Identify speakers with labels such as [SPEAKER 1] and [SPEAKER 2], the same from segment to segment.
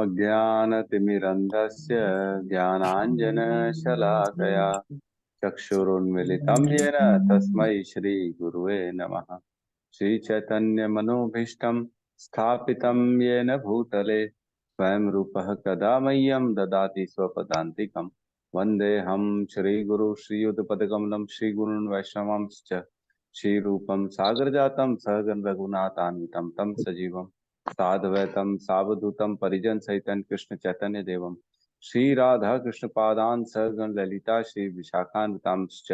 [SPEAKER 1] ओमज्ञानतिमिरन्धस्य ज्ञानाञ्जनशलाकया चक्षुरुन्मिलितं येन तस्मै श्रीगुरुवे नमः। श्रीचैतन्यमनोभीष्टं स्थापितं येन भूतले स्वयं रूपः कदा मह्यं ददाति स्वपदान्तिकं। वन्देऽहं श्रीगुरु श्रीयुतपदकमलं श्रीगुरून् वैष्णवांश्च श्रीरूपं सागरजातं सहगण रघुनाथान्वितं तं सजीवं साद्वैतं सावधूतं परिजन सहितं कृष्ण चैतन्य देवं श्री राधा कृष्ण पादान सहगण ललिता श्री विशाखान्वितांश्च।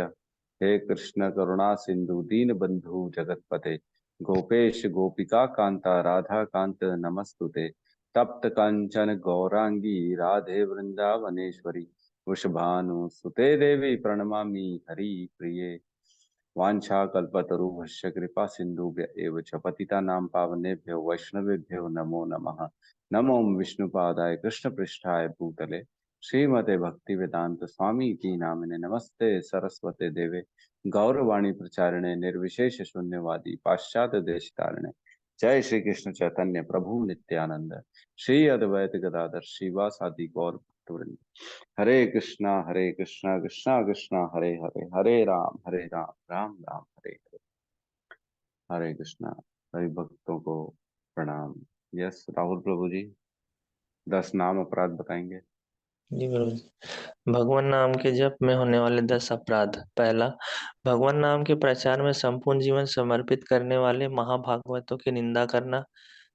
[SPEAKER 1] हे कृष्ण करुणा सिंधु दीन बंधु जगतपते गोपेश गोपिका कांता राधा कांत नमस्तुते। तप्त कंचन गौरांगी राधे वृंदावनेश्वरी वृषभानुसुते देवी प्रणमामि हरि प्रिये। वाञ्छाकल्पतरुभ्यश्च कृपा सिन्धुभ्य एव च पतितानां पावनेभ्यो वैष्णवेभ्यो नमो नमः। नमो विष्णुपादाय कृष्णपृष्ठाय भूतले श्रीमते भक्तिवेदांत स्वामी इति नामिने नमस्ते सरस्वते देवे गौरवाणी प्रचारिणे निर्विशेष शून्यवादी पाश्चात्य देशतारिणे। जय श्री कृष्ण चैतन्य प्रभु नित्यानंद श्री अद्वैत गदाधर श्रीवासादि गौर भक्तवृंद। हरे कृष्णा कृष्णा कृष्णा हरे हरे हरे राम राम राम हरे हरे। हरे कृष्णा। सभी भक्तों को प्रणाम। यस राहुल प्रभु जी 10 नाम अपराध बताएंगे।
[SPEAKER 2] जी गुरु जी। भगवान नाम के जप में होने वाले 10 अपराध। पहला, भगवान नाम के प्रचार में संपूर्ण जीवन समर्पित करने वाले महाभागवतों की निंदा करना।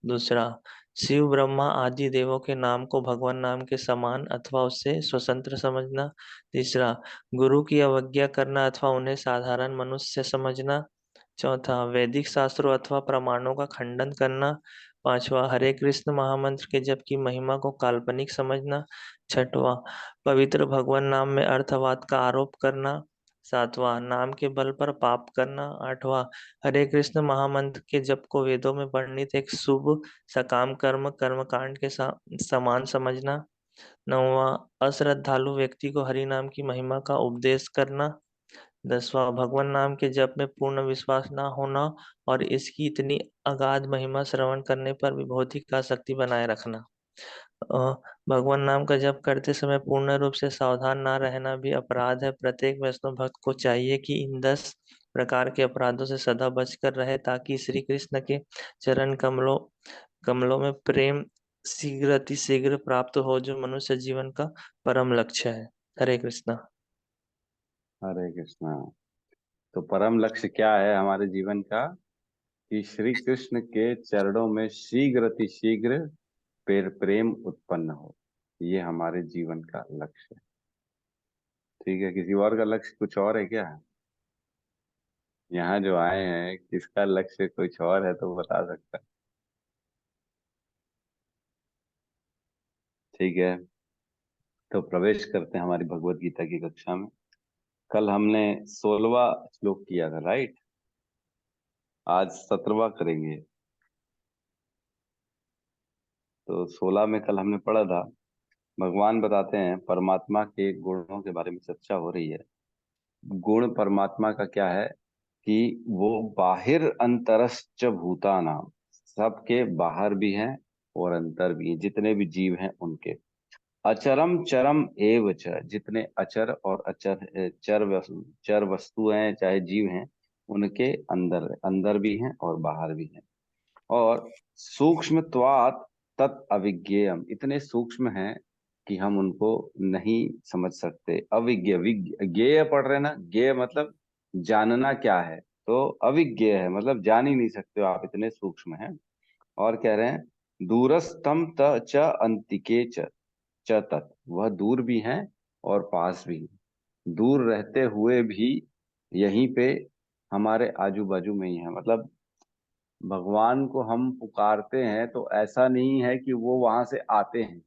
[SPEAKER 2] दूसरा, शिव ब्रह्मा आदि देवों के नाम को भगवान नाम के समान अथवा उससे स्वतंत्र समझना। तीसरा, गुरु की अवज्ञा करना अथवा उन्हें साधारण मनुष्य समझना। चौथा, वैदिक शास्त्रों अथवा प्रमाणों का खंडन करना। पांचवा, हरे कृष्ण महामंत्र के जप की महिमा को काल्पनिक समझना। छठवां, पवित्र भगवान नाम में अर्थवाद का आरोप करना। सातवां, नाम के बल पर पाप करना। आठवां, हरे कृष्ण महामंत्र के जप को वेदों में वर्णित एक शुभ सकाम कर्मकांड के समान समझना। नौवां, अश्रद्धालु व्यक्ति को हरि नाम की महिमा का उपदेश करना। 10वां, भगवान नाम के जप में पूर्ण विश्वास न होना और इसकी इतनी अगाध महिमा श्रवण करने पर भी भौतिक आसक्ति बनाए रखना। अ, भगवान नाम का जप करते समय पूर्ण रूप से सावधान न रहना भी अपराध है। प्रत्येक वैष्णव भक्त को चाहिए कि इन 10 प्रकार के अपराधों से सदा बचकर रहे ताकि श्री कृष्ण के चरण कमलों कमलों में प्रेम शीघ्र अतिशीघ्र प्राप्त हो, जो मनुष्य जीवन का परम लक्ष्य है। हरे कृष्णा।
[SPEAKER 1] हरे कृष्णा। तो परम लक्ष्य क्या है हमारे जीवन का? कि श्री कृष्ण के चरणों में शीघ्र अतिशीघ्र प्रेम उत्पन्न हो। ये हमारे जीवन का लक्ष्य है। ठीक है, किसी और का लक्ष्य कुछ और है क्या? यहाँ जो आए हैं किसका लक्ष्य कुछ और है तो बता सकता है। ठीक है, तो प्रवेश करते हैं हमारी भगवत गीता की कक्षा में। कल हमने 16वां श्लोक किया था, राइट? आज 17वां करेंगे। तो 16 में कल हमने पढ़ा था, भगवान बताते हैं परमात्मा के गुणों के बारे में चर्चा हो रही है। गुण परमात्मा का क्या है कि वो बाहिर अंतरश्च भूतानाम, सबके बाहर भी हैं और अंतर भी हैं, जितने भी जीव हैं उनके। अचरम चरम एव च, जितने अचर और अचर चर वस्तु हैं चाहे जीव हैं, उनके अंदर अंदर भी हैं और बाहर भी हैं। और सूक्ष्मत्वात् तत् अविज्ञेयम, इतने सूक्ष्म हैं कि हम उनको नहीं समझ सकते। अविज्ञ ज्ञेय पढ़ रहे ना, ज्ञेय मतलब जानना क्या है, तो अविज्ञेय है मतलब जान ही नहीं सकते हो आप, इतने सूक्ष्म हैं। और कह रहे हैं दूरस्थम त च अंतिके च तत्, वह दूर भी हैं और पास भी हैं। दूर रहते हुए भी यहीं पे हमारे आजू बाजू में ही है। मतलब भगवान को हम पुकारते हैं तो ऐसा नहीं है कि वो वहां से आते हैं,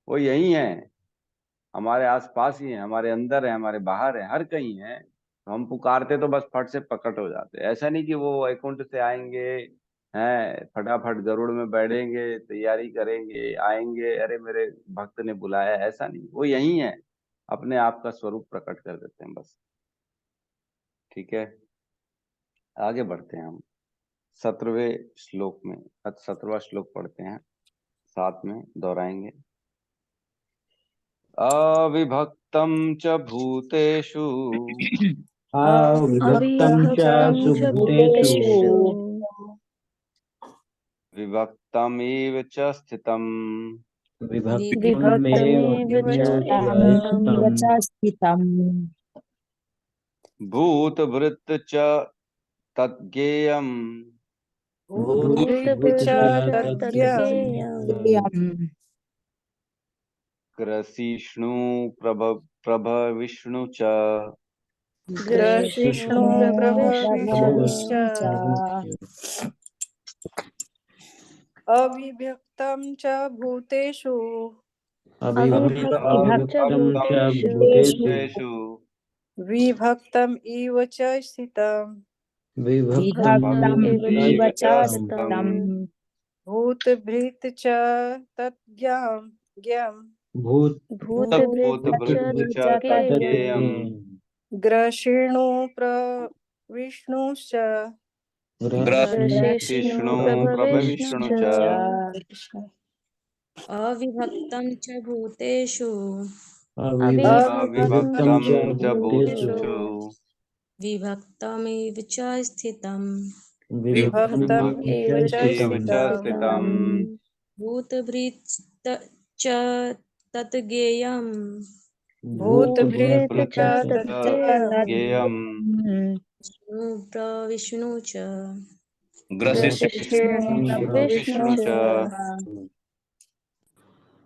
[SPEAKER 1] वो यही है, हमारे आसपास ही है, हमारे अंदर है, हमारे बाहर है, हर कहीं है। तो हम पुकारते तो बस फट से प्रकट हो जाते हैं। ऐसा नहीं कि वो वैकुंठ से आएंगे हैं, फटाफट गरुड़ में बैठेंगे, तैयारी करेंगे, आएंगे, अरे मेरे भक्त ने बुलाया, ऐसा नहीं, वो यही है, अपने आप का स्वरूप प्रकट कर देते हैं बस। ठीक है, आगे बढ़ते हैं हम 17वें श्लोक में। 17वां श्लोक पढ़ते हैं। साथ में दोहराएंगे। अविभक्तं च भूतेषु
[SPEAKER 3] अविभक्तं च
[SPEAKER 4] अविभक्तं च
[SPEAKER 3] सुभूतेषु
[SPEAKER 4] भूतेषु
[SPEAKER 1] विभक्तमिव च स्थितम्।
[SPEAKER 3] विभक्तमेव
[SPEAKER 4] विभक्तमेव च
[SPEAKER 3] स्थितम्।
[SPEAKER 4] स्थितम्।
[SPEAKER 1] भूतभृत् च तद्ज्ञेयम्।
[SPEAKER 3] भूतभृत् च
[SPEAKER 4] भूतभृत्
[SPEAKER 3] तद्ज्ञेयम्।
[SPEAKER 4] तद्ज्ञेयम्।
[SPEAKER 1] ग्रसिष्णु प्रभविष्णु च।
[SPEAKER 4] ग्रसिष्णु
[SPEAKER 3] ग्रसिष्णु
[SPEAKER 4] प्रभविष्णु
[SPEAKER 3] प्रभविष्णु
[SPEAKER 4] च।
[SPEAKER 3] च। अविभक्तं च भूतेषु
[SPEAKER 4] अविभक्तं च
[SPEAKER 3] अविभक्तं च
[SPEAKER 1] अविभक्तं
[SPEAKER 4] भूतेषु
[SPEAKER 3] भूतेषु
[SPEAKER 1] भूतेषु
[SPEAKER 3] विभक्तम् इव च स्थितम्।
[SPEAKER 4] विभक्तम्
[SPEAKER 1] विभक्तमिव
[SPEAKER 4] इव च
[SPEAKER 1] च स्थितम्।
[SPEAKER 4] स्थितम्।
[SPEAKER 3] भूतभृत् च तद्ज्ञम् ज्ञम्।
[SPEAKER 4] भूतभृत् च
[SPEAKER 1] भूतभृत् च
[SPEAKER 4] तद्ज्ञेयम्।
[SPEAKER 1] तद्ज्ञेयम्।
[SPEAKER 3] ग्रसिष्णु प्रविष्णुश्च
[SPEAKER 4] ग्रसिष्णु
[SPEAKER 1] ग्रसिष्णु
[SPEAKER 4] प्रभविष्णु
[SPEAKER 1] प्रभविष्णु च।
[SPEAKER 4] च।
[SPEAKER 5] अविभक्तं च भूतेषु
[SPEAKER 4] अविभक्तं
[SPEAKER 1] अविभक्तं
[SPEAKER 4] च
[SPEAKER 1] च
[SPEAKER 4] भूतेषु
[SPEAKER 1] भूतेषु
[SPEAKER 5] विभक्तमिव च स्थितम्।
[SPEAKER 3] विभक्तम् इव च
[SPEAKER 1] विभक्तमिव च
[SPEAKER 3] स्थितम्।
[SPEAKER 1] स्थितम्।
[SPEAKER 5] भूतभृत् च तद्ज्ञेयम्।
[SPEAKER 3] भूतभृत्
[SPEAKER 4] भूतभृत्
[SPEAKER 3] च
[SPEAKER 4] च
[SPEAKER 1] ज्ञेयम्।
[SPEAKER 3] तद्ज्ञेयम्।
[SPEAKER 5] विष्णु प्रविष्णु च।
[SPEAKER 1] ग्रसिष्णु
[SPEAKER 3] ग्रसिष्णु
[SPEAKER 4] प्रभविष्णु
[SPEAKER 1] प्रभविष्णु
[SPEAKER 3] प्रभविष्णु
[SPEAKER 1] च।
[SPEAKER 4] च।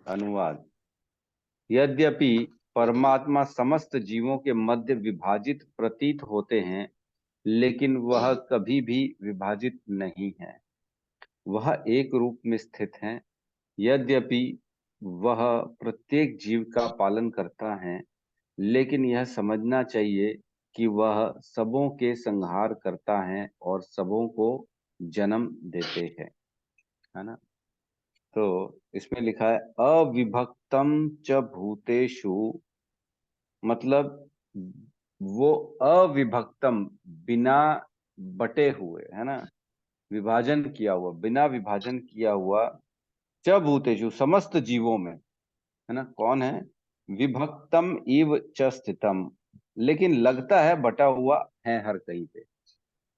[SPEAKER 1] अनुवाद। यद्यपि परमात्मा समस्त जीवों के मध्य विभाजित प्रतीत होते हैं, लेकिन वह कभी भी विभाजित नहीं है। वह एक रूप में स्थित है। यद्यपि वह प्रत्येक जीव का पालन करता है, लेकिन यह समझना चाहिए कि वह सबों के संहार करता है और सबों को जन्म देते हैं। है ना। तो इसमें लिखा है अविभक्तम च भूतेषु, मतलब वो अविभक्तम, बिना बटे हुए, है ना, विभाजन किया हुआ, बिना विभाजन किया हुआ, च भूतेषु समस्त जीवों में, है ना, कौन है, विभक्तम इव च स्थितम, लेकिन लगता है बटा हुआ है हर कहीं पे,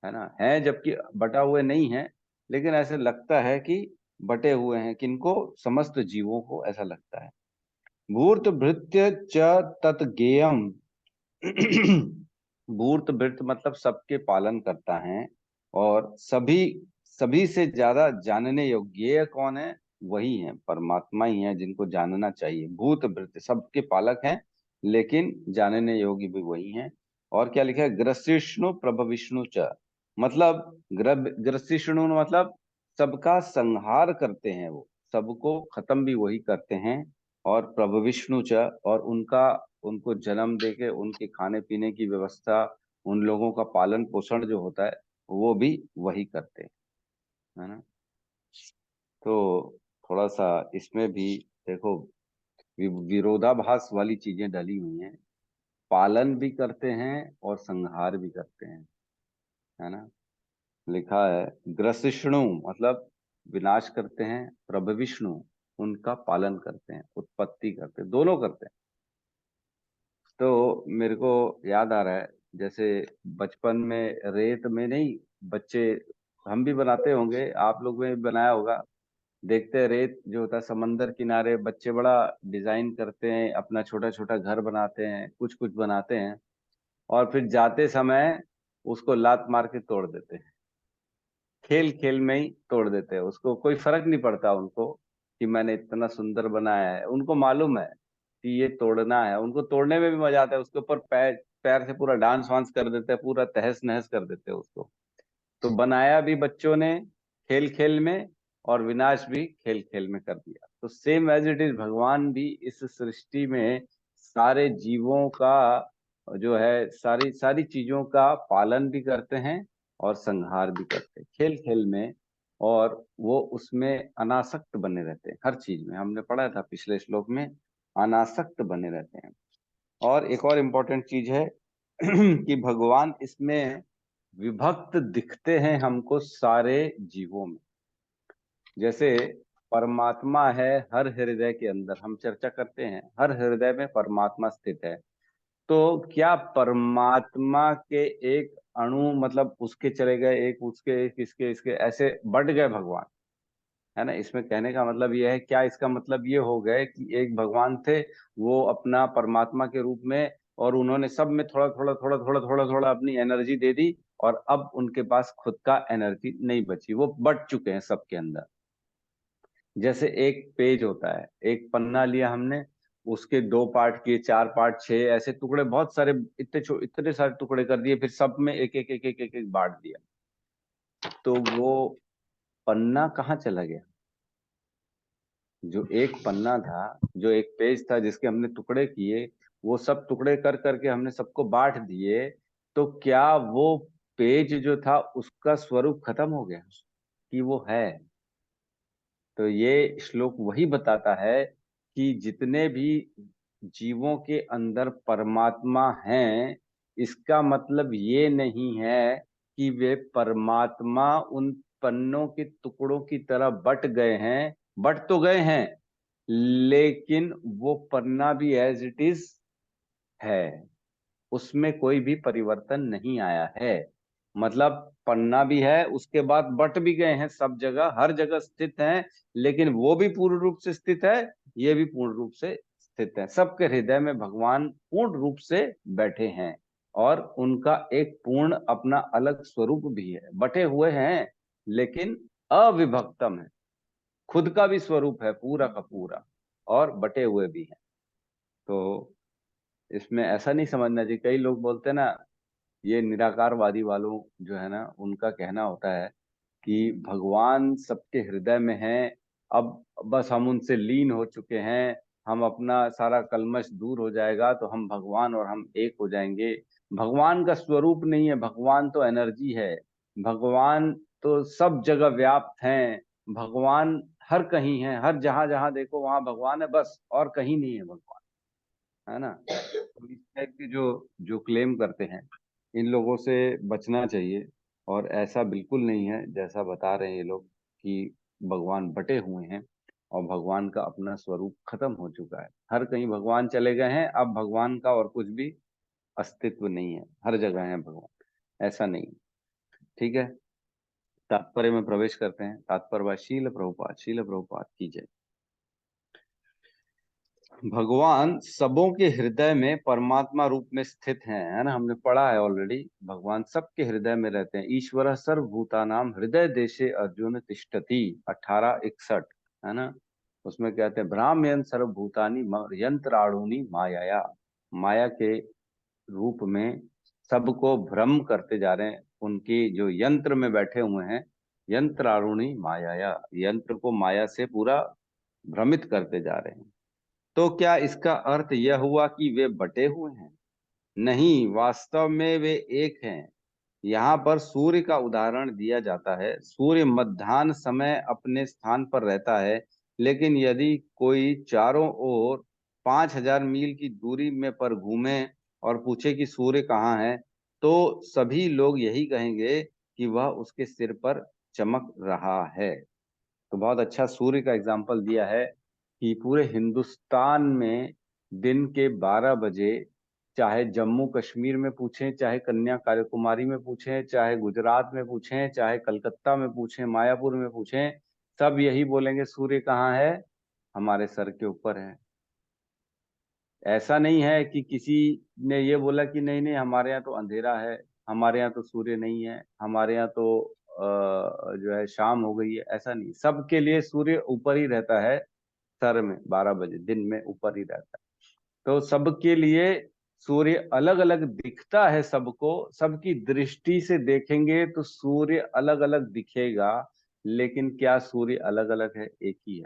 [SPEAKER 1] है ना, है जबकि बटा हुए नहीं है, लेकिन ऐसे लगता है कि बटे हुए हैं। किनको, समस्त जीवों को ऐसा लगता है। भूर्त भृत्य च तत् ज्ञेयम। भूर्त भृत मतलब सबके पालन करता है, और सभी, सभी से ज्यादा जानने योग्य ये कौन है, वही है, परमात्मा ही है जिनको जानना चाहिए। भूत भृत सबके पालक हैं, लेकिन जानने योग्य भी वही है। और क्या लिखा है, ग्रसिष्णु प्रभ विष्णु च, मतलब ग्रसिष्णु मतलब सबका संहार करते हैं, वो सबको खत्म भी वही करते हैं। और प्रभु विष्णु च, और उनका, उनको जन्म देके उनके खाने पीने की व्यवस्था, उन लोगों का पालन पोषण जो होता है, वो भी वही करते हैं, है ना। तो थोड़ा सा इसमें भी देखो, विरोधाभास वाली चीजें डली हुई हैं। पालन भी करते हैं और संहार भी करते हैं, है ना। लिखा है ग्रसिष्णु मतलब विनाश करते हैं, प्रभु विष्णु उनका पालन करते हैं, उत्पत्ति करते हैं, दोनों करते हैं। तो मेरे को याद आ रहा है, जैसे बचपन में रेत में नहीं, बच्चे, हम भी बनाते होंगे, आप लोग ने भी बनाया होगा, देखते हैं रेत जो होता है समंदर किनारे, बच्चे बड़ा डिजाइन करते हैं, अपना छोटा छोटा घर बनाते हैं, कुछ कुछ बनाते हैं, और फिर जाते समय उसको लात मार के तोड़ देते हैं। खेल खेल में ही तोड़ देते हैं उसको, कोई फर्क नहीं पड़ता उनको कि मैंने इतना सुंदर बनाया है, उनको मालूम है कि ये तोड़ना है, उनको तोड़ने में भी मजा आता है, उसके ऊपर पैर पैर से पूरा डांस वांस कर देते हैं, पूरा तहस नहस कर देते हैं उसको। तो बनाया भी बच्चों ने खेल खेल में, और विनाश भी खेल खेल में कर दिया। तो सेम एज इट इज भगवान भी इस सृष्टि में सारे जीवों का जो है, सारी सारी चीजों का पालन भी करते हैं और संहार भी करते हैं खेल खेल में। और वो उसमें अनासक्त बने रहते हैं, हर चीज में, हमने पढ़ा था पिछले श्लोक में, अनासक्त बने रहते हैं। और एक और इम्पोर्टेंट चीज है कि भगवान इसमें विभक्त दिखते हैं हमको सारे जीवों में। जैसे परमात्मा है हर हृदय के अंदर, हम चर्चा करते हैं हर हृदय में परमात्मा स्थित है। तो क्या परमात्मा के एक अणु, मतलब उसके चले गए एक, उसके एक, इसके इसके ऐसे बढ़ गए भगवान, है ना? इसमें कहने का मतलब ये है, क्या इसका मतलब ये हो गए कि एक भगवान थे, वो अपना परमात्मा के रूप में, और उन्होंने सब में थोड़ा थोड़ा थोड़ा थोड़ा थोड़ा थोड़ा अपनी एनर्जी दे दी, और अब उनके पास खुद का एनर्जी नहीं बची, वो बट चुके हैं सबके अंदर। जैसे एक पेज होता है, एक पन्ना लिया हमने, उसके 2 पार्ट किए, 4 पार्ट, 6, ऐसे टुकड़े बहुत सारे, इतने सारे टुकड़े कर दिए, फिर सब में एक एक एक एक एक, एक बांट दिया, तो वो पन्ना कहाँ चला गया? जो एक पन्ना था, जो एक पेज था जिसके हमने टुकड़े किए, वो सब टुकड़े कर करके हमने सबको बांट दिए, तो क्या वो पेज जो था उसका स्वरूप खत्म हो गया कि वो है? तो ये श्लोक वही बताता है कि जितने भी जीवों के अंदर परमात्मा हैं, इसका मतलब ये नहीं है कि वे परमात्मा उन पन्नों के टुकड़ों की तरह बट गए हैं। बट तो गए हैं, लेकिन वो पन्ना भी एज इट इज है, उसमें कोई भी परिवर्तन नहीं आया है। मतलब पन्ना भी है, उसके बाद बट भी गए हैं, सब जगह हर जगह स्थित हैं, लेकिन वो भी पूर्ण रूप से स्थित है, ये भी पूर्ण रूप से स्थित है। सबके हृदय में भगवान पूर्ण रूप से बैठे हैं, और उनका एक पूर्ण अपना अलग स्वरूप भी है। बटे हुए हैं लेकिन अविभक्तम है, खुद का भी स्वरूप है पूरा का पूरा, और बटे हुए भी हैं। तो इसमें ऐसा नहीं समझना चाहिए, कई लोग बोलते हैं ना, ये निराकारवादी वालों जो है ना, उनका कहना होता है कि भगवान सबके हृदय में है, अब बस हम उनसे लीन हो चुके हैं, हम अपना सारा कल्मश दूर हो जाएगा तो हम भगवान और हम एक हो जाएंगे। भगवान का स्वरूप नहीं है, भगवान तो एनर्जी है, भगवान तो सब जगह व्याप्त हैं, भगवान हर कहीं है, हर जहां जहां देखो वहां भगवान है, बस और कहीं नहीं है भगवान, है ना? तो इस टाइप के जो जो क्लेम करते हैं, इन लोगों से बचना चाहिए। और ऐसा बिल्कुल नहीं है जैसा बता रहे हैं ये लोग कि भगवान बटे हुए हैं और भगवान का अपना स्वरूप खत्म हो चुका है, हर कहीं भगवान चले गए हैं, अब भगवान का और कुछ भी अस्तित्व नहीं है, हर जगह है भगवान, ऐसा नहीं। ठीक है, तात्पर्य में प्रवेश करते हैं। तात्पर्य शील प्रभुपाद की जय। भगवान सबों के हृदय में परमात्मा रूप में स्थित हैं, है ना? हमने पढ़ा है ऑलरेडी, भगवान सबके हृदय में रहते हैं। ईश्वर सर्वभूतानाम हृदय देशे अर्जुन तिष्ठति, 1861, है ना? उसमें कहते हैं भ्राम्यन सर्वभूतानि यंत्राणुनि माया, माया के रूप में सबको भ्रम करते जा रहे हैं, उनकी जो यंत्र में बैठे हुए हैं, यंत्राणुनि माया, यंत्र को माया से पूरा भ्रमित करते जा रहे हैं। तो क्या इसका अर्थ यह हुआ कि वे बटे हुए हैं? नहीं, वास्तव में वे एक हैं। यहाँ पर सूर्य का उदाहरण दिया जाता है। सूर्य मध्याह्न समय अपने स्थान पर रहता है, लेकिन यदि कोई चारों ओर 5,000 मील की दूरी में पर घूमे और पूछे कि सूर्य कहाँ है, तो सभी लोग यही कहेंगे कि वह उसके सिर पर चमक रहा है। तो बहुत अच्छा सूर्य का एग्जाम्पल दिया है कि पूरे हिंदुस्तान में दिन के 12 बजे, चाहे जम्मू कश्मीर में पूछें, चाहे कन्याकुमारी में पूछें, चाहे गुजरात में पूछें, चाहे कलकत्ता में पूछें, मायापुर में पूछें, सब यही बोलेंगे सूर्य कहाँ है? हमारे सर के ऊपर है। ऐसा नहीं है कि किसी ने ये बोला कि नहीं नहीं हमारे यहाँ तो अंधेरा है, हमारे यहाँ तो सूर्य नहीं है, हमारे यहाँ तो जो है शाम हो गई है, ऐसा नहीं। सबके लिए सूर्य ऊपर ही रहता है, सर में 12 बजे दिन में ऊपर ही रहता है। तो सबके लिए सूर्य अलग अलग दिखता है, सबको सबकी दृष्टि से देखेंगे तो सूर्य अलग अलग दिखेगा, लेकिन क्या सूर्य अलग अलग है? एक ही है।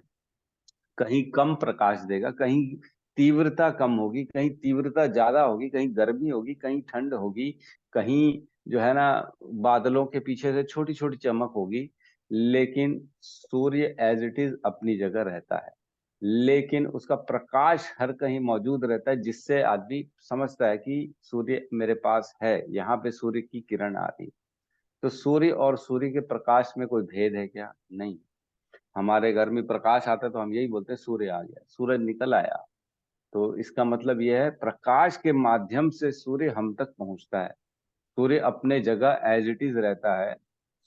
[SPEAKER 1] कहीं कम प्रकाश देगा, कहीं तीव्रता कम होगी, कहीं तीव्रता ज्यादा होगी, कहीं गर्मी होगी, कहीं ठंड होगी, कहीं जो है ना बादलों के पीछे से छोटी छोटी चमक होगी, लेकिन सूर्य एज इट इज अपनी जगह रहता है। लेकिन उसका प्रकाश हर कहीं मौजूद रहता है, जिससे आदमी समझता है कि सूर्य मेरे पास है, यहाँ पे सूर्य की किरण आ रही। तो सूर्य और सूर्य के प्रकाश में कोई भेद है क्या? नहीं। हमारे घर में प्रकाश आता है तो हम यही बोलते हैं सूर्य आ गया, सूरज निकल आया। तो इसका मतलब यह है प्रकाश के माध्यम से सूर्य हम तक पहुंचता है। सूर्य अपने जगह एज इट इज रहता है।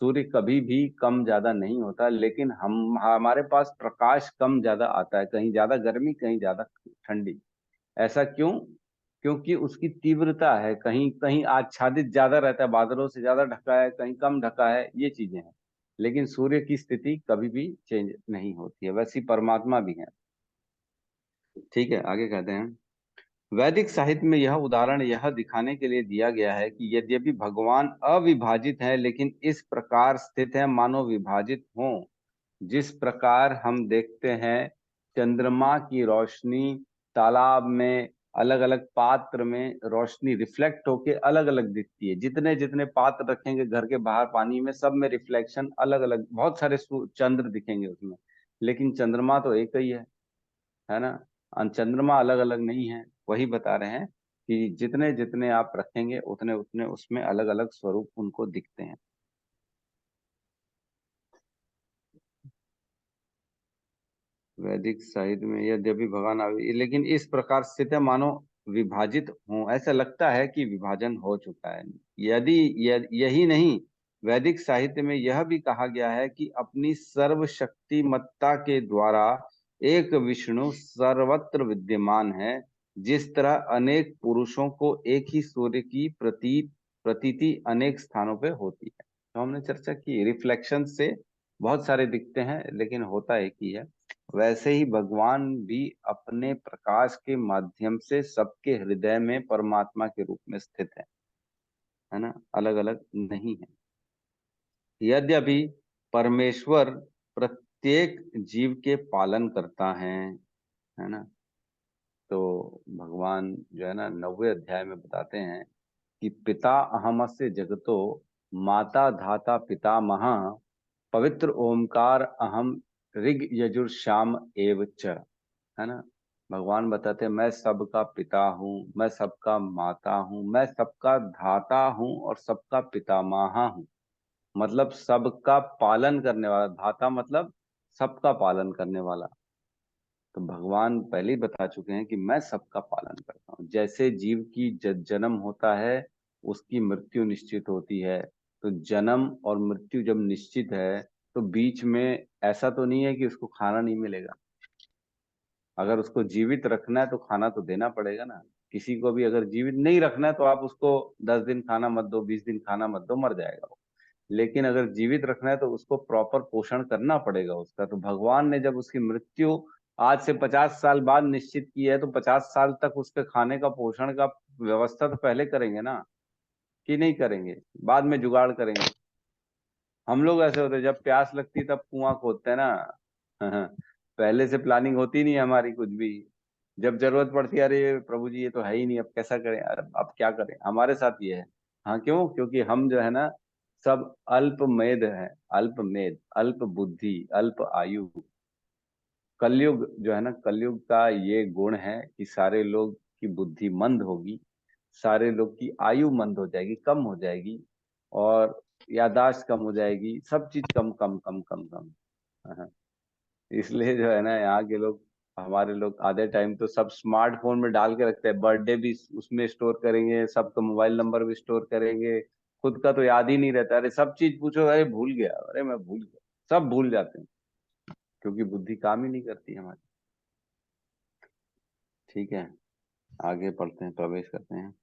[SPEAKER 1] सूर्य कभी भी कम ज्यादा नहीं होता, लेकिन हम हमारे पास प्रकाश कम ज्यादा आता है, कहीं ज्यादा गर्मी कहीं ज्यादा ठंडी। ऐसा क्यों? क्योंकि उसकी तीव्रता है, कहीं कहीं आच्छादित ज्यादा रहता है, बादलों से ज्यादा ढका है, कहीं कम ढका है, ये चीजें हैं। लेकिन सूर्य की स्थिति कभी भी चेंज नहीं होती है, वैसी परमात्मा भी है। ठीक है, आगे कहते हैं। वैदिक साहित्य में यह उदाहरण यह दिखाने के लिए दिया गया है कि यद्यपि भगवान अविभाजित है लेकिन इस प्रकार स्थित है मानो विभाजित हो। जिस प्रकार हम देखते हैं चंद्रमा की रोशनी तालाब में अलग अलग पात्र में रोशनी रिफ्लेक्ट होके अलग अलग दिखती है। जितने जितने पात्र रखेंगे घर के बाहर पानी में, सब में रिफ्लेक्शन अलग अलग, बहुत सारे चंद्र दिखेंगे उसमें, लेकिन चंद्रमा तो एक ही है ना। चंद्रमा अलग अलग नहीं है। वही बता रहे हैं कि जितने जितने आप रखेंगे उतने उतने उसमें अलग अलग स्वरूप उनको दिखते हैं। वैदिक साहित्य में यद्यपि भगवान लेकिन इस प्रकार स्थिति मानो विभाजित हो, ऐसा लगता है कि विभाजन हो चुका है। यदि यही नहीं, वैदिक साहित्य में यह भी कहा गया है कि अपनी सर्वशक्तिमत्ता के द्वारा एक विष्णु सर्वत्र विद्यमान है। जिस तरह अनेक पुरुषों को एक ही सूर्य की प्रतीति अनेक स्थानों पे होती है। तो हमने चर्चा की रिफ्लेक्शन से बहुत सारे दिखते हैं लेकिन होता एक ही है। वैसे ही भगवान भी अपने प्रकाश के माध्यम से सबके हृदय में परमात्मा के रूप में स्थित है ना, अलग अलग नहीं है। यद्यपि परमेश्वर प्रत्येक जीव के पालन करता है ना। तो भगवान जो है ना 9वें अध्याय में बताते हैं कि पिता अहमस्य जगतो माता धाता पितामह पवित्र ओमकार अहम ऋग यजुर श्याम एव च, है ना। भगवान बताते हैं मैं सबका पिता हूँ, मैं सबका माता हूँ, मैं सबका धाता हूँ और सबका पितामह हूँ। मतलब सबका पालन करने वाला, धाता मतलब सबका पालन करने वाला। तो भगवान पहले ही बता चुके हैं कि मैं सबका पालन करता हूँ। जैसे जीव की जन्म होता है उसकी मृत्यु निश्चित होती है। तो जन्म और मृत्यु जब निश्चित है तो बीच में ऐसा तो नहीं है कि उसको खाना नहीं मिलेगा। अगर उसको जीवित रखना है तो खाना तो देना पड़ेगा ना। किसी को भी अगर जीवित नहीं रखना है तो आप उसको 10 दिन खाना मत दो, 20 दिन खाना मत दो, मर जाएगा वो। लेकिन अगर जीवित रखना है तो उसको प्रॉपर पोषण करना पड़ेगा उसका। तो भगवान ने जब उसकी मृत्यु आज से 50 साल बाद निश्चित की है तो 50 साल तक उसके खाने का पोषण का व्यवस्था तो पहले करेंगे ना, कि नहीं करेंगे, बाद में जुगाड़ करेंगे। हम लोग ऐसे होते हैं, जब प्यास लगती है तब कुआं खोदते हैं ना। पहले से प्लानिंग होती नहीं है हमारी कुछ भी। जब जरूरत पड़ती है अरे प्रभु जी ये तो है ही नहीं, अब कैसा करें, अब क्या करें, हमारे साथ ये है। हाँ क्यों? क्योंकि हम जो है ना सब अल्पमेध है, अल्पमेध, अल्प बुद्धि, अल्प आयु। कलयुग जो है ना, कलयुग का ये गुण है कि सारे लोग की बुद्धि मंद होगी, सारे लोग की आयु मंद हो जाएगी, कम हो जाएगी, और याददाश्त कम हो जाएगी, सब चीज कम कम कम कम कम। हाँ, इसलिए जो है ना यहाँ के लोग, हमारे लोग आधे टाइम तो सब स्मार्टफोन में डाल के रखते हैं, बर्थडे भी उसमें स्टोर करेंगे, सबका मोबाइल नंबर भी स्टोर करेंगे, खुद का तो याद ही नहीं रहता। अरे सब चीज पूछो, अरे भूल गया, अरे मैं भूल गया, सब भूल जाते हैं क्योंकि बुद्धि काम ही नहीं करती हमारी। ठीक है, आगे पढ़ते हैं, प्रवेश करते हैं।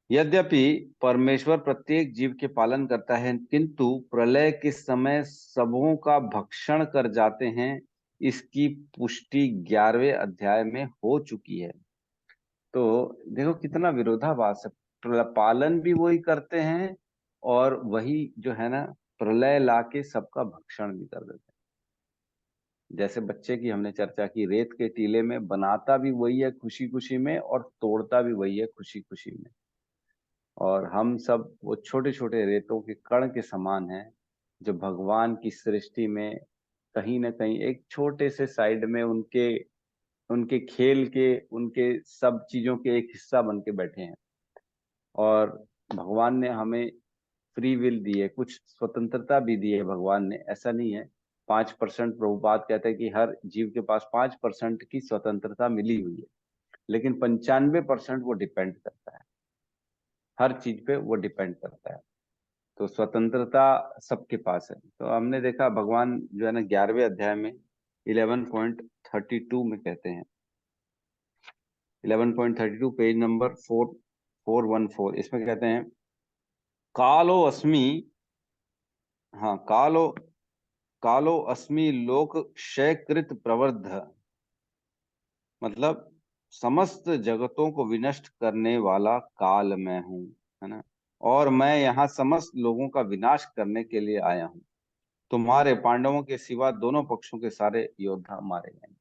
[SPEAKER 1] यद्यपि परमेश्वर प्रत्येक जीव के पालन करता है किंतु प्रलय के समय सबों का भक्षण कर जाते हैं, इसकी पुष्टि 11वें अध्याय में हो चुकी है। तो देखो कितना विरोधाभास है, पालन भी वही करते हैं और वही जो है ना प्रलय लाके सबका भक्षण भी कर देते हैं। जैसे बच्चे की हमने चर्चा की, रेत के टीले में बनाता भी वही है खुशी खुशी में और तोड़ता भी वही है खुशी खुशी में। और हम सब वो छोटे छोटे रेतों के कण के समान हैं जो भगवान की सृष्टि में कहीं ना कहीं एक छोटे से साइड में उनके उनके खेल के, उनके सब चीजों के एक हिस्सा बन के बैठे हैं। और भगवान ने हमें फ्री विल दी है, कुछ स्वतंत्रता भी दी है भगवान ने, ऐसा नहीं है। 5%, प्रभुपाद कहते हैं कि हर जीव के पास 5% की स्वतंत्रता मिली हुई है, लेकिन 95% वो डिपेंड करता है, हर चीज पे वो डिपेंड करता है। तो स्वतंत्रता सबके पास है। तो हमने देखा भगवान जो है ना 11वें अध्याय में 11.32 में कहते हैं, 11.32 पेज नंबर 414, इसमें कहते हैं कालो अस्मि, हाँ कालो अस्मि लोक क्षयकृत प्रवृद्ध, मतलब समस्त जगतों को विनष्ट करने वाला काल मैं हूँ, है ना, और मैं यहाँ समस्त लोगों का विनाश करने के लिए आया हूँ। तुम्हारे पांडवों के सिवा दोनों पक्षों के सारे योद्धा मारे गए।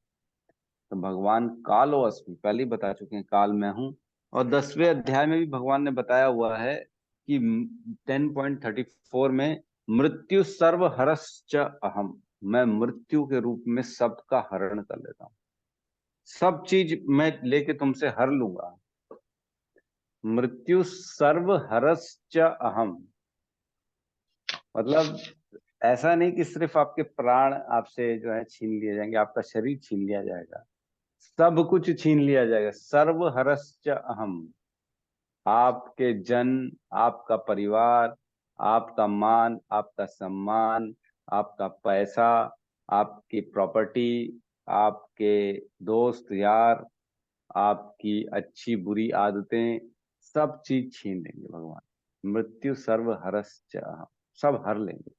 [SPEAKER 1] तो भगवान कालो अस्मि पहले ही बता चुके हैं, काल मैं हूँ। और 10वें अध्याय में भी भगवान ने बताया हुआ है कि 10.34 में मृत्यु सर्व हरश्च अहम, मैं मृत्यु के रूप में सबका हरण कर लेता हूँ, सब चीज मैं लेके तुमसे हर लूंगा। मृत्यु सर्व हरश्च अहम, मतलब ऐसा नहीं कि सिर्फ आपके प्राण आपसे जो है छीन लिए जाएंगे, आपका शरीर छीन लिया जाएगा, सब कुछ छीन लिया जाएगा। सर्व हरश्च अहम, आपके जन, आपका परिवार, आपका मान, आपका सम्मान, आपका पैसा, आपकी प्रॉपर्टी, आपके दोस्त यार, आपकी अच्छी बुरी आदतें, सब चीज छीन लेंगे भगवान। मृत्यु सर्व हरश्च अहम, सब हर लेंगे।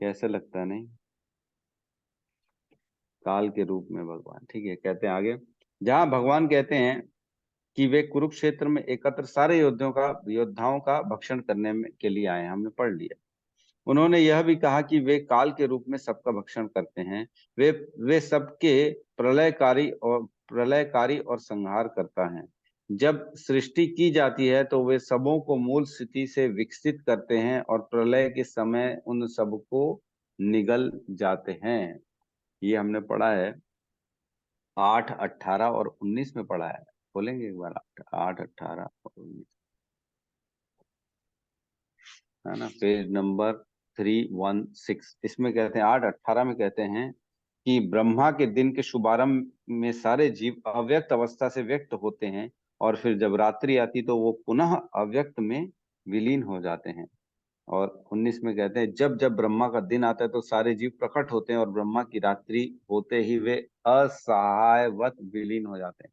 [SPEAKER 1] कैसे लगता है, नहीं? काल के रूप में भगवान, ठीक है। कहते हैं आगे, जहां भगवान कहते हैं कि वे कुरुक्षेत्र में एकत्र सारे योद्धाओं का भक्षण करने के लिए आए हैं, हमने पढ़ लिया। उन्होंने यह भी कहा कि वे काल के रूप में सबका भक्षण करते हैं, वे सबके प्रलयकारी और संहार करता है। जब सृष्टि की जाती है तो वे सबों को मूल स्थिति से विकसित करते हैं और प्रलय के समय उन सबको निगल जाते हैं। ये हमने पढ़ा है 8, 18 और 19 में पढ़ा है। बोलेंगे एक बार, 8, 18 और 19, है ना, पेज नंबर 316। इसमें कहते हैं 8, 18 में कहते हैं कि ब्रह्मा के दिन के शुभारंभ में सारे जीव अव्यक्त अवस्था से व्यक्त होते हैं, और फिर जब रात्रि आती तो वो पुनः अव्यक्त में विलीन हो जाते हैं। और 19 में कहते हैं जब जब ब्रह्मा का दिन आता है तो सारे जीव प्रकट होते हैं और ब्रह्मा की रात्रि होते ही वे असहायवत विलीन हो जाते हैं।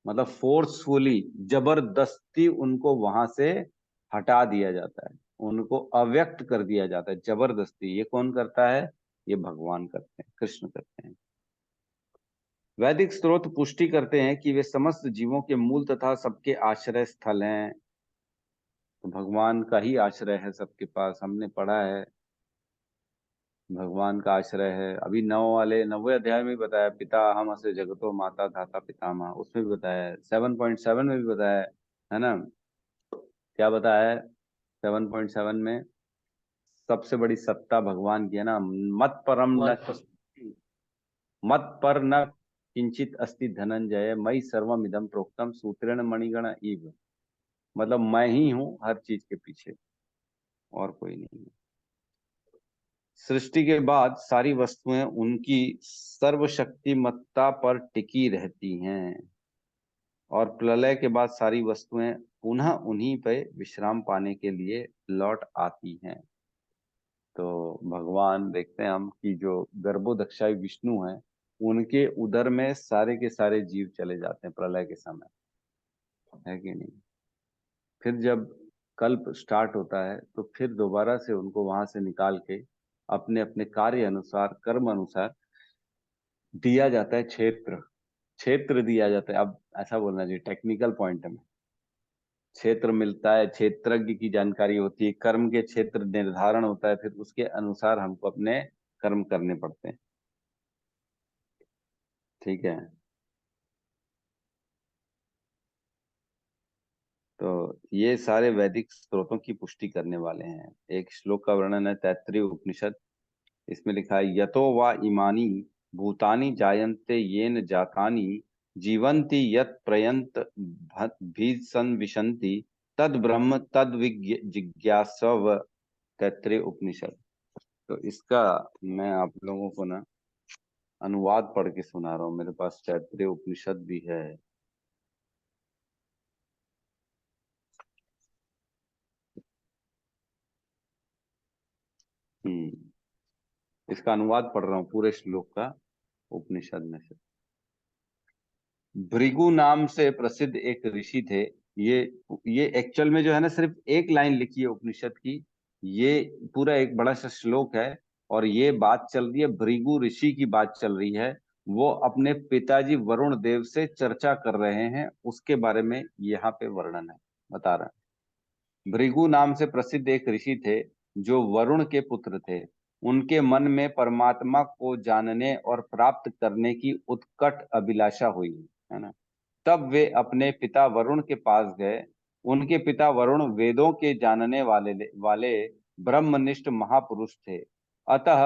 [SPEAKER 1] मतलब फोर्सफुली, जबरदस्ती उनको वहां से हटा दिया जाता है, उनको अव्यक्त कर दिया जाता है जबरदस्ती। ये कौन करता है? ये भगवान करते हैं, कृष्ण करते हैं। वैदिक स्रोत पुष्टि करते हैं कि वे समस्त जीवों के मूल तथा सबके आश्रय स्थल हैं। तो भगवान का ही आश्रय है सबके पास, हमने पढ़ा है भगवान का आश्रय है। अभी 9वें अध्याय में भी बताया, पिता हम अस्य जगतो माता धाता पितामह, उसमें भी बताया है। 7.7 में भी बताया है ना? क्या बताया है 7.7 में? सबसे बड़ी सत्ता भगवान की है ना, मत पर न किंचित अस्ति धनंजय मई सर्वमिदं प्रोक्तम सूत्रेण मणिगण इव, मतलब मैं ही हूं हर चीज के पीछे, और कोई नहीं है। सृष्टि के बाद सारी वस्तुएं उनकी सर्वशक्तिमत्ता पर टिकी रहती हैं, और प्रलय के बाद सारी वस्तुएं पुनः उन्हीं पे विश्राम पाने के लिए लौट आती हैं। तो भगवान देखते हैं हम कि जो गर्भोदक्षाई विष्णु हैं, उनके उदर में सारे के सारे जीव चले जाते हैं प्रलय के समय, है कि नहीं? फिर जब कल्प स्टार्ट होता है तो फिर दोबारा से उनको वहां से निकाल के अपने अपने कार्य अनुसार, कर्म अनुसार दिया जाता है क्षेत्र, क्षेत्र दिया जाता है। अब ऐसा बोलना चाहिए टेक्निकल पॉइंट में, क्षेत्र मिलता है, क्षेत्रज्ञ की जानकारी होती है, कर्म के क्षेत्र निर्धारण होता है, फिर उसके अनुसार हमको अपने कर्म करने पड़ते हैं। ठीक है, तो ये सारे वैदिक स्रोतों की पुष्टि करने वाले हैं। एक श्लोक का वर्णन है तैत्तिरीय उपनिषद, इसमें लिखा है यतो वा इमानी भूतानि जायन्ते येन जातानि जीवन्ति यत् प्रयन्त भी संविशन्ति तद ब्रह्म तद जिज्ञासव, तैत्तिरीय उपनिषद। तो इसका मैं आप लोगों को ना अनुवाद पढ़ के सुना रहा हूँ। मेरे पास तैत्तिरीय उपनिषद भी है। इसका अनुवाद पढ़ रहा हूँ पूरे श्लोक का उपनिषद में से। भृगु नाम से प्रसिद्ध एक ऋषि थे। ये ये एक्चुअल में जो है ना सिर्फ एक लाइन लिखी है उपनिषद की। ये पूरा एक बड़ा सा श्लोक है। और ये बात चल रही है, भृगु ऋषि की बात चल रही है। वो अपने पिताजी वरुण देव से चर्चा कर रहे हैं, उसके बारे में यहाँ पे वर्णन है, बता रहे हैं। भृगु नाम से प्रसिद्ध एक ऋषि थे जो वरुण के पुत्र थे। उनके मन में परमात्मा को जानने और प्राप्त करने की उत्कट अभिलाषा हुई, है ना। तब वे अपने पिता वरुण के पास गए। उनके पिता वरुण वेदों के जानने वाले ब्रह्मनिष्ठ महापुरुष थे। अतः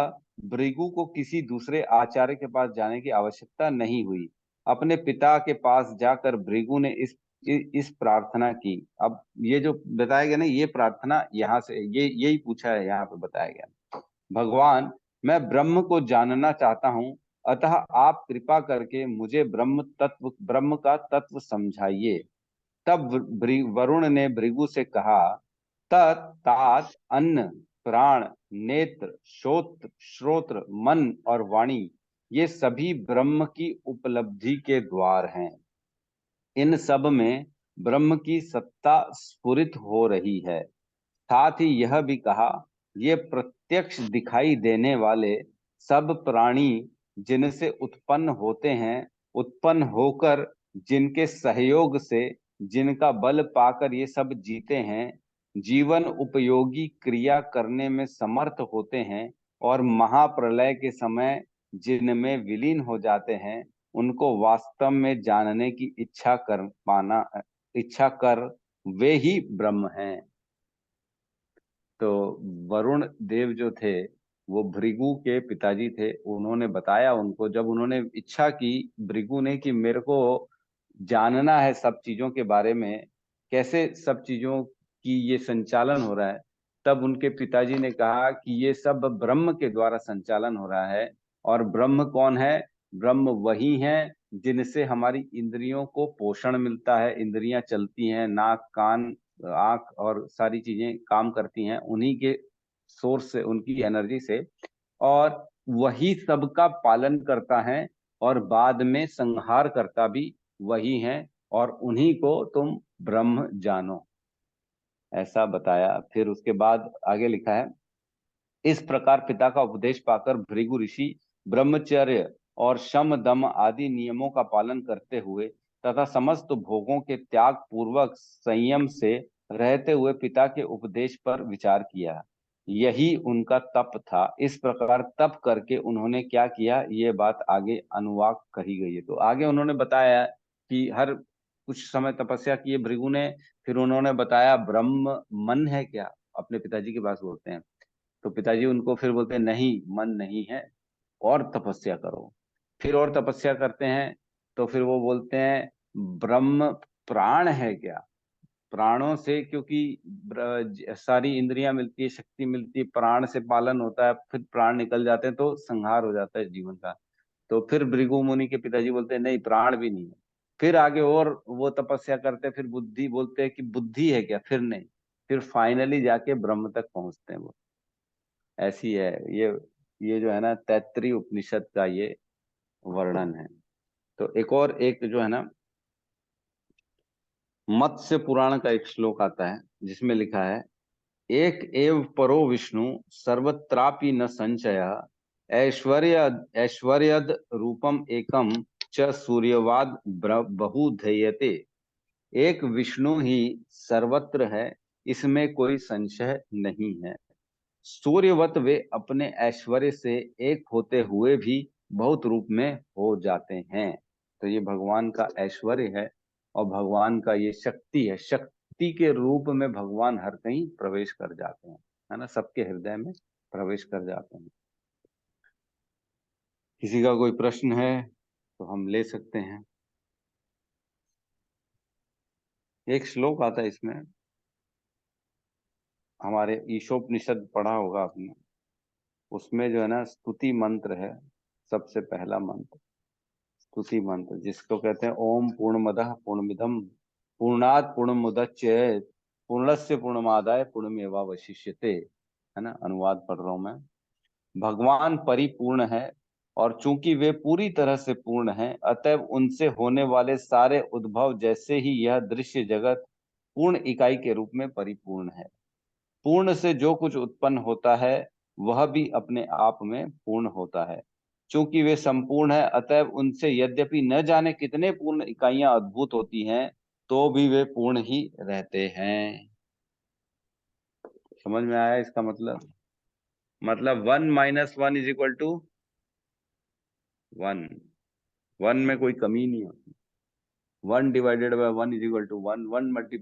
[SPEAKER 1] भृगु को किसी दूसरे आचार्य के पास जाने की आवश्यकता नहीं हुई। अपने पिता के पास जाकर भृगु ने इस प्रार्थना की। अब ये जो बताया गया ना, ये प्रार्थना यहाँ से ये यही पूछा है, यहाँ पे बताया गया। भगवान, मैं ब्रह्म को जानना चाहता हूँ, अतः आप कृपा करके मुझे ब्रह्म का तत्व समझाइए। तब वरुण ने भृगु से कहा, तत् तात अन्न प्राण नेत्र श्रोत्र मन और वाणी, ये सभी ब्रह्म की उपलब्धि के द्वार हैं। इन सब में ब्रह्म की सत्ता स्फुरित हो रही है। साथ ही यह भी कहा, ये प्रत्यक्ष दिखाई देने वाले सब प्राणी जिनसे उत्पन्न होते हैं, उत्पन्न होकर जिनके सहयोग से, जिनका बल पाकर ये सब जीते हैं, जीवन उपयोगी क्रिया करने में समर्थ होते हैं और महाप्रलय के समय जिनमें विलीन हो जाते हैं, उनको वास्तव में जानने की इच्छा कर वे ही ब्रह्म हैं। तो वरुण देव जो थे वो भृगु के पिताजी थे। उन्होंने बताया उनको, जब उन्होंने इच्छा की भृगु ने कि मेरे को जानना है सब चीजों के बारे में, कैसे सब चीजों की ये संचालन हो रहा है, तब उनके पिताजी ने कहा कि ये सब ब्रह्म के द्वारा संचालन हो रहा है। और ब्रह्म कौन है? ब्रह्म वही है जिनसे हमारी इंद्रियों को पोषण मिलता है, इंद्रियां चलती हैं, नाक कान आंख और सारी चीजें काम करती हैं उन्हीं के सोर्स से, उनकी एनर्जी से। और वही सबका पालन करता है और बाद में संहार करता भी वही है, और उन्हीं को तुम ब्रह्म जानो, ऐसा बताया। फिर उसके बाद आगे लिखा है, इस प्रकार पिता का उपदेश पाकर भृगु ऋषि ब्रह्मचर्य और शम दम आदि नियमों का पालन करते हुए तथा समस्त भोगों के त्याग पूर्वक संयम से रहते हुए पिता के उपदेश पर विचार किया। यही उनका तप था। इस प्रकार तप करके उन्होंने क्या किया, ये बात आगे अनुवाद कही गई है। तो आगे उन्होंने बताया कि हर कुछ समय तपस्या की है भृगु ने। फिर उन्होंने बताया ब्रह्म मन है क्या, अपने पिताजी के पास बोलते हैं। तो पिताजी उनको फिर बोलते हैं नहीं, मन नहीं है, और तपस्या करो। फिर और तपस्या करते हैं तो फिर वो बोलते हैं ब्रह्म प्राण है क्या, प्राणों से, क्योंकि सारी इंद्रियां मिलती है, शक्ति मिलती है, प्राण से पालन होता है, फिर प्राण निकल जाते हैं तो संहार हो जाता है जीवन का। तो फिर भृगु मुनि के पिताजी बोलते हैं नहीं, प्राण भी नहीं है। फिर आगे और वो तपस्या करते हैं, फिर बुद्धि बोलते हैं कि बुद्धि है क्या, फिर नहीं। फिर फाइनली जाके ब्रह्म तक पहुंचते हैं वो। ऐसी है ये जो है ना तैत्तिरीय उपनिषद का ये वर्णन है। तो एक और एक जो है ना मत्स्य पुराण का एक श्लोक आता है जिसमें लिखा है, एक एव परो विष्णु सर्वत्रापि न संशय, ऐश्वर्यद रूपम एकम च सूर्यवाद बहुधेयते। एक विष्णु ही सर्वत्र है, इसमें कोई संशय नहीं है। सूर्यवत वे अपने ऐश्वर्य से एक होते हुए भी बहुत रूप में हो जाते हैं। तो ये भगवान का ऐश्वर्य है और भगवान का ये शक्ति है। शक्ति के रूप में भगवान हर कहीं प्रवेश कर जाते हैं, है ना, सबके हृदय में प्रवेश कर जाते हैं। किसी का कोई प्रश्न है तो हम ले सकते हैं। एक श्लोक आता है इसमें, हमारे ईशोपनिषद पढ़ा होगा आपने, उसमें जो है ना स्तुति मंत्र है, सबसे पहला मंत्र स्तुति मंत्र, जिसको कहते हैं ओम पूर्णमदः पूर्णमिदं पूर्णात् पूर्णमुदच्यते पूर्णस्य पूर्णमादाय पूर्णमेवावशिष्यते, है ना। अनुवाद पढ़ रहा हूं मैं। भगवान परिपूर्ण है और चूंकि वे पूरी तरह से पूर्ण हैं, अतएव उनसे होने वाले सारे उद्भव जैसे ही यह दृश्य जगत पूर्ण इकाई के रूप में परिपूर्ण है। पूर्ण से जो कुछ उत्पन्न होता है वह भी अपने आप में पूर्ण होता है। चूंकि वे संपूर्ण है, अतएव उनसे यद्यपि न जाने कितने पूर्ण इकाइयां अद्भुत होती हैं, तो भी वे पूर्ण ही रहते हैं। समझ में आया इसका मतलब? मतलब 1 - 1 = 1। 1 में कोई कमी नहीं होती। 1/1 = 1, 1 ×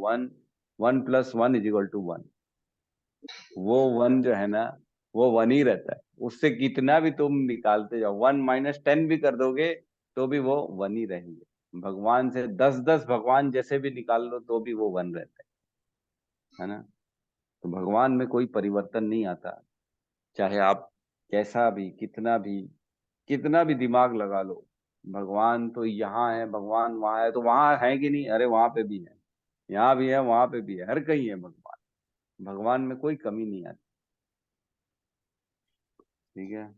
[SPEAKER 1] 1 1 + 1 = 1। वो 1 जो है ना, वो 1 ही रहता है। उससे कितना भी तुम निकालते जाओ, 1 - 10 भी कर दोगे तो भी वो 1 ही रहेंगे। भगवान से 10-10 भगवान जैसे भी निकाल लो तो भी वो 1 रहता है ना। तो भगवान में कोई परिवर्तन नहीं आता, चाहे आप कैसा भी कितना भी दिमाग लगा लो। भगवान तो यहाँ है, भगवान वहां है, तो वहां है कि नहीं? अरे वहां पे भी है, यहाँ भी है, वहां पे भी है, हर कहीं है भगवान। भगवान में कोई कमी नहीं आती। ठीक है।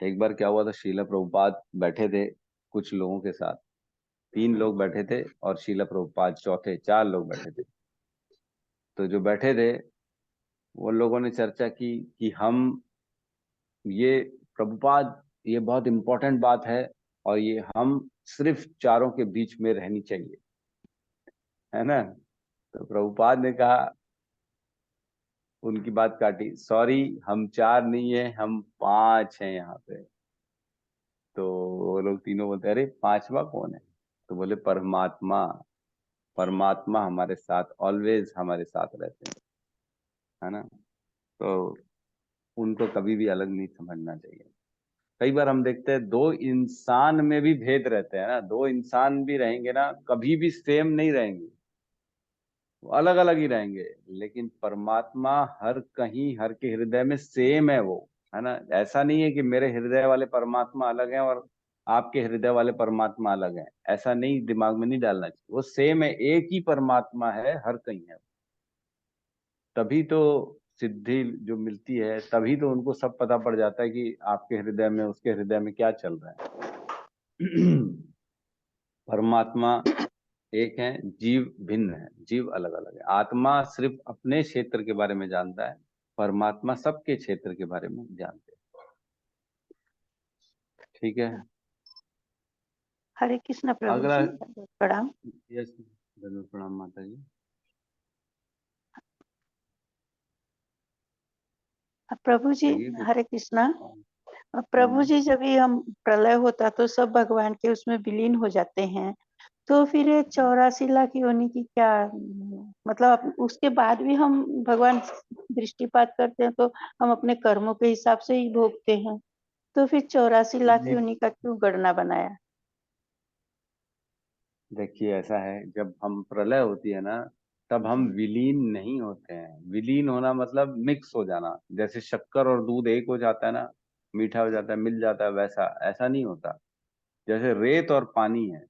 [SPEAKER 1] एक बार क्या हुआ था, श्रीला प्रभुपाद बैठे थे कुछ लोगों के साथ। 3 लोग बैठे थे और श्रीला प्रभुपाद चौथे, 4 लोग बैठे थे। तो जो बैठे थे वो लोगों ने चर्चा की कि हम ये प्रभुपाद, ये बहुत इंपॉर्टेंट बात है और ये हम सिर्फ चारों के बीच में रहनी चाहिए, है ना। तो प्रभुपाद ने कहा, उनकी बात काटी, सॉरी हम 4 नहीं है, हम 5 हैं यहाँ पे। तो वो लोग तीनों बोलते, अरे 5वां कौन है? तो बोले परमात्मा। परमात्मा हमारे साथ, ऑलवेज हमारे साथ रहते हैं, है ना। तो उनको कभी भी अलग नहीं समझना चाहिए। कई बार हम देखते हैं 2 इंसान में भी भेद रहते हैं ना, 2 इंसान भी रहेंगे ना, कभी भी सेम नहीं रहेंगे, वो अलग अलग ही रहेंगे। लेकिन परमात्मा हर कहीं, हर के हृदय में सेम है वो, है ना। ऐसा नहीं है कि मेरे हृदय वाले परमात्मा अलग हैं और आपके हृदय वाले परमात्मा अलग हैं, ऐसा नहीं, दिमाग में नहीं डालना चाहिए। वो सेम है, एक ही परमात्मा है, हर कहीं है। तभी तो सिद्धि जो मिलती है, तभी तो उनको सब पता पड़ जाता है कि आपके हृदय में, उसके हृदय में क्या चल रहा है। परमात्मा एक है, जीव भिन्न है, जीव अलग अलग है। आत्मा सिर्फ अपने क्षेत्र के बारे में जानता है, परमात्मा सबके क्षेत्र के बारे में जानते हैं। ठीक है।
[SPEAKER 4] हरे कृष्ण प्रभु
[SPEAKER 1] अगला।
[SPEAKER 4] जी, प्रणाम।
[SPEAKER 1] यस, धन्यवाद, प्रणाम माता जी।
[SPEAKER 4] प्रभु जी,
[SPEAKER 1] कहिए कुछ।
[SPEAKER 4] हरे कृष्णा। प्रभु
[SPEAKER 1] हम्म।
[SPEAKER 4] जी, जब भी हम प्रलय होता तो सब भगवान के उसमें विलीन हो जाते हैं, तो फिर ये 84 लाख योनि की क्या मतलब? उसके बाद भी हम भगवान दृष्टिपात करते हैं तो हम अपने कर्मों के हिसाब से ही भोगते हैं, तो फिर 84 लाख
[SPEAKER 1] नहीं,
[SPEAKER 4] योनि का क्यों गणना बनाया?
[SPEAKER 1] देखिए ऐसा है, जब हम प्रलय होती है ना, तब हम विलीन नहीं होते हैं। विलीन होना मतलब मिक्स हो जाना, जैसे शक्कर और दूध एक हो जाता है ना, मीठा हो जाता है, मिल जाता है, वैसा ऐसा नहीं होता। जैसे रेत और पानी है,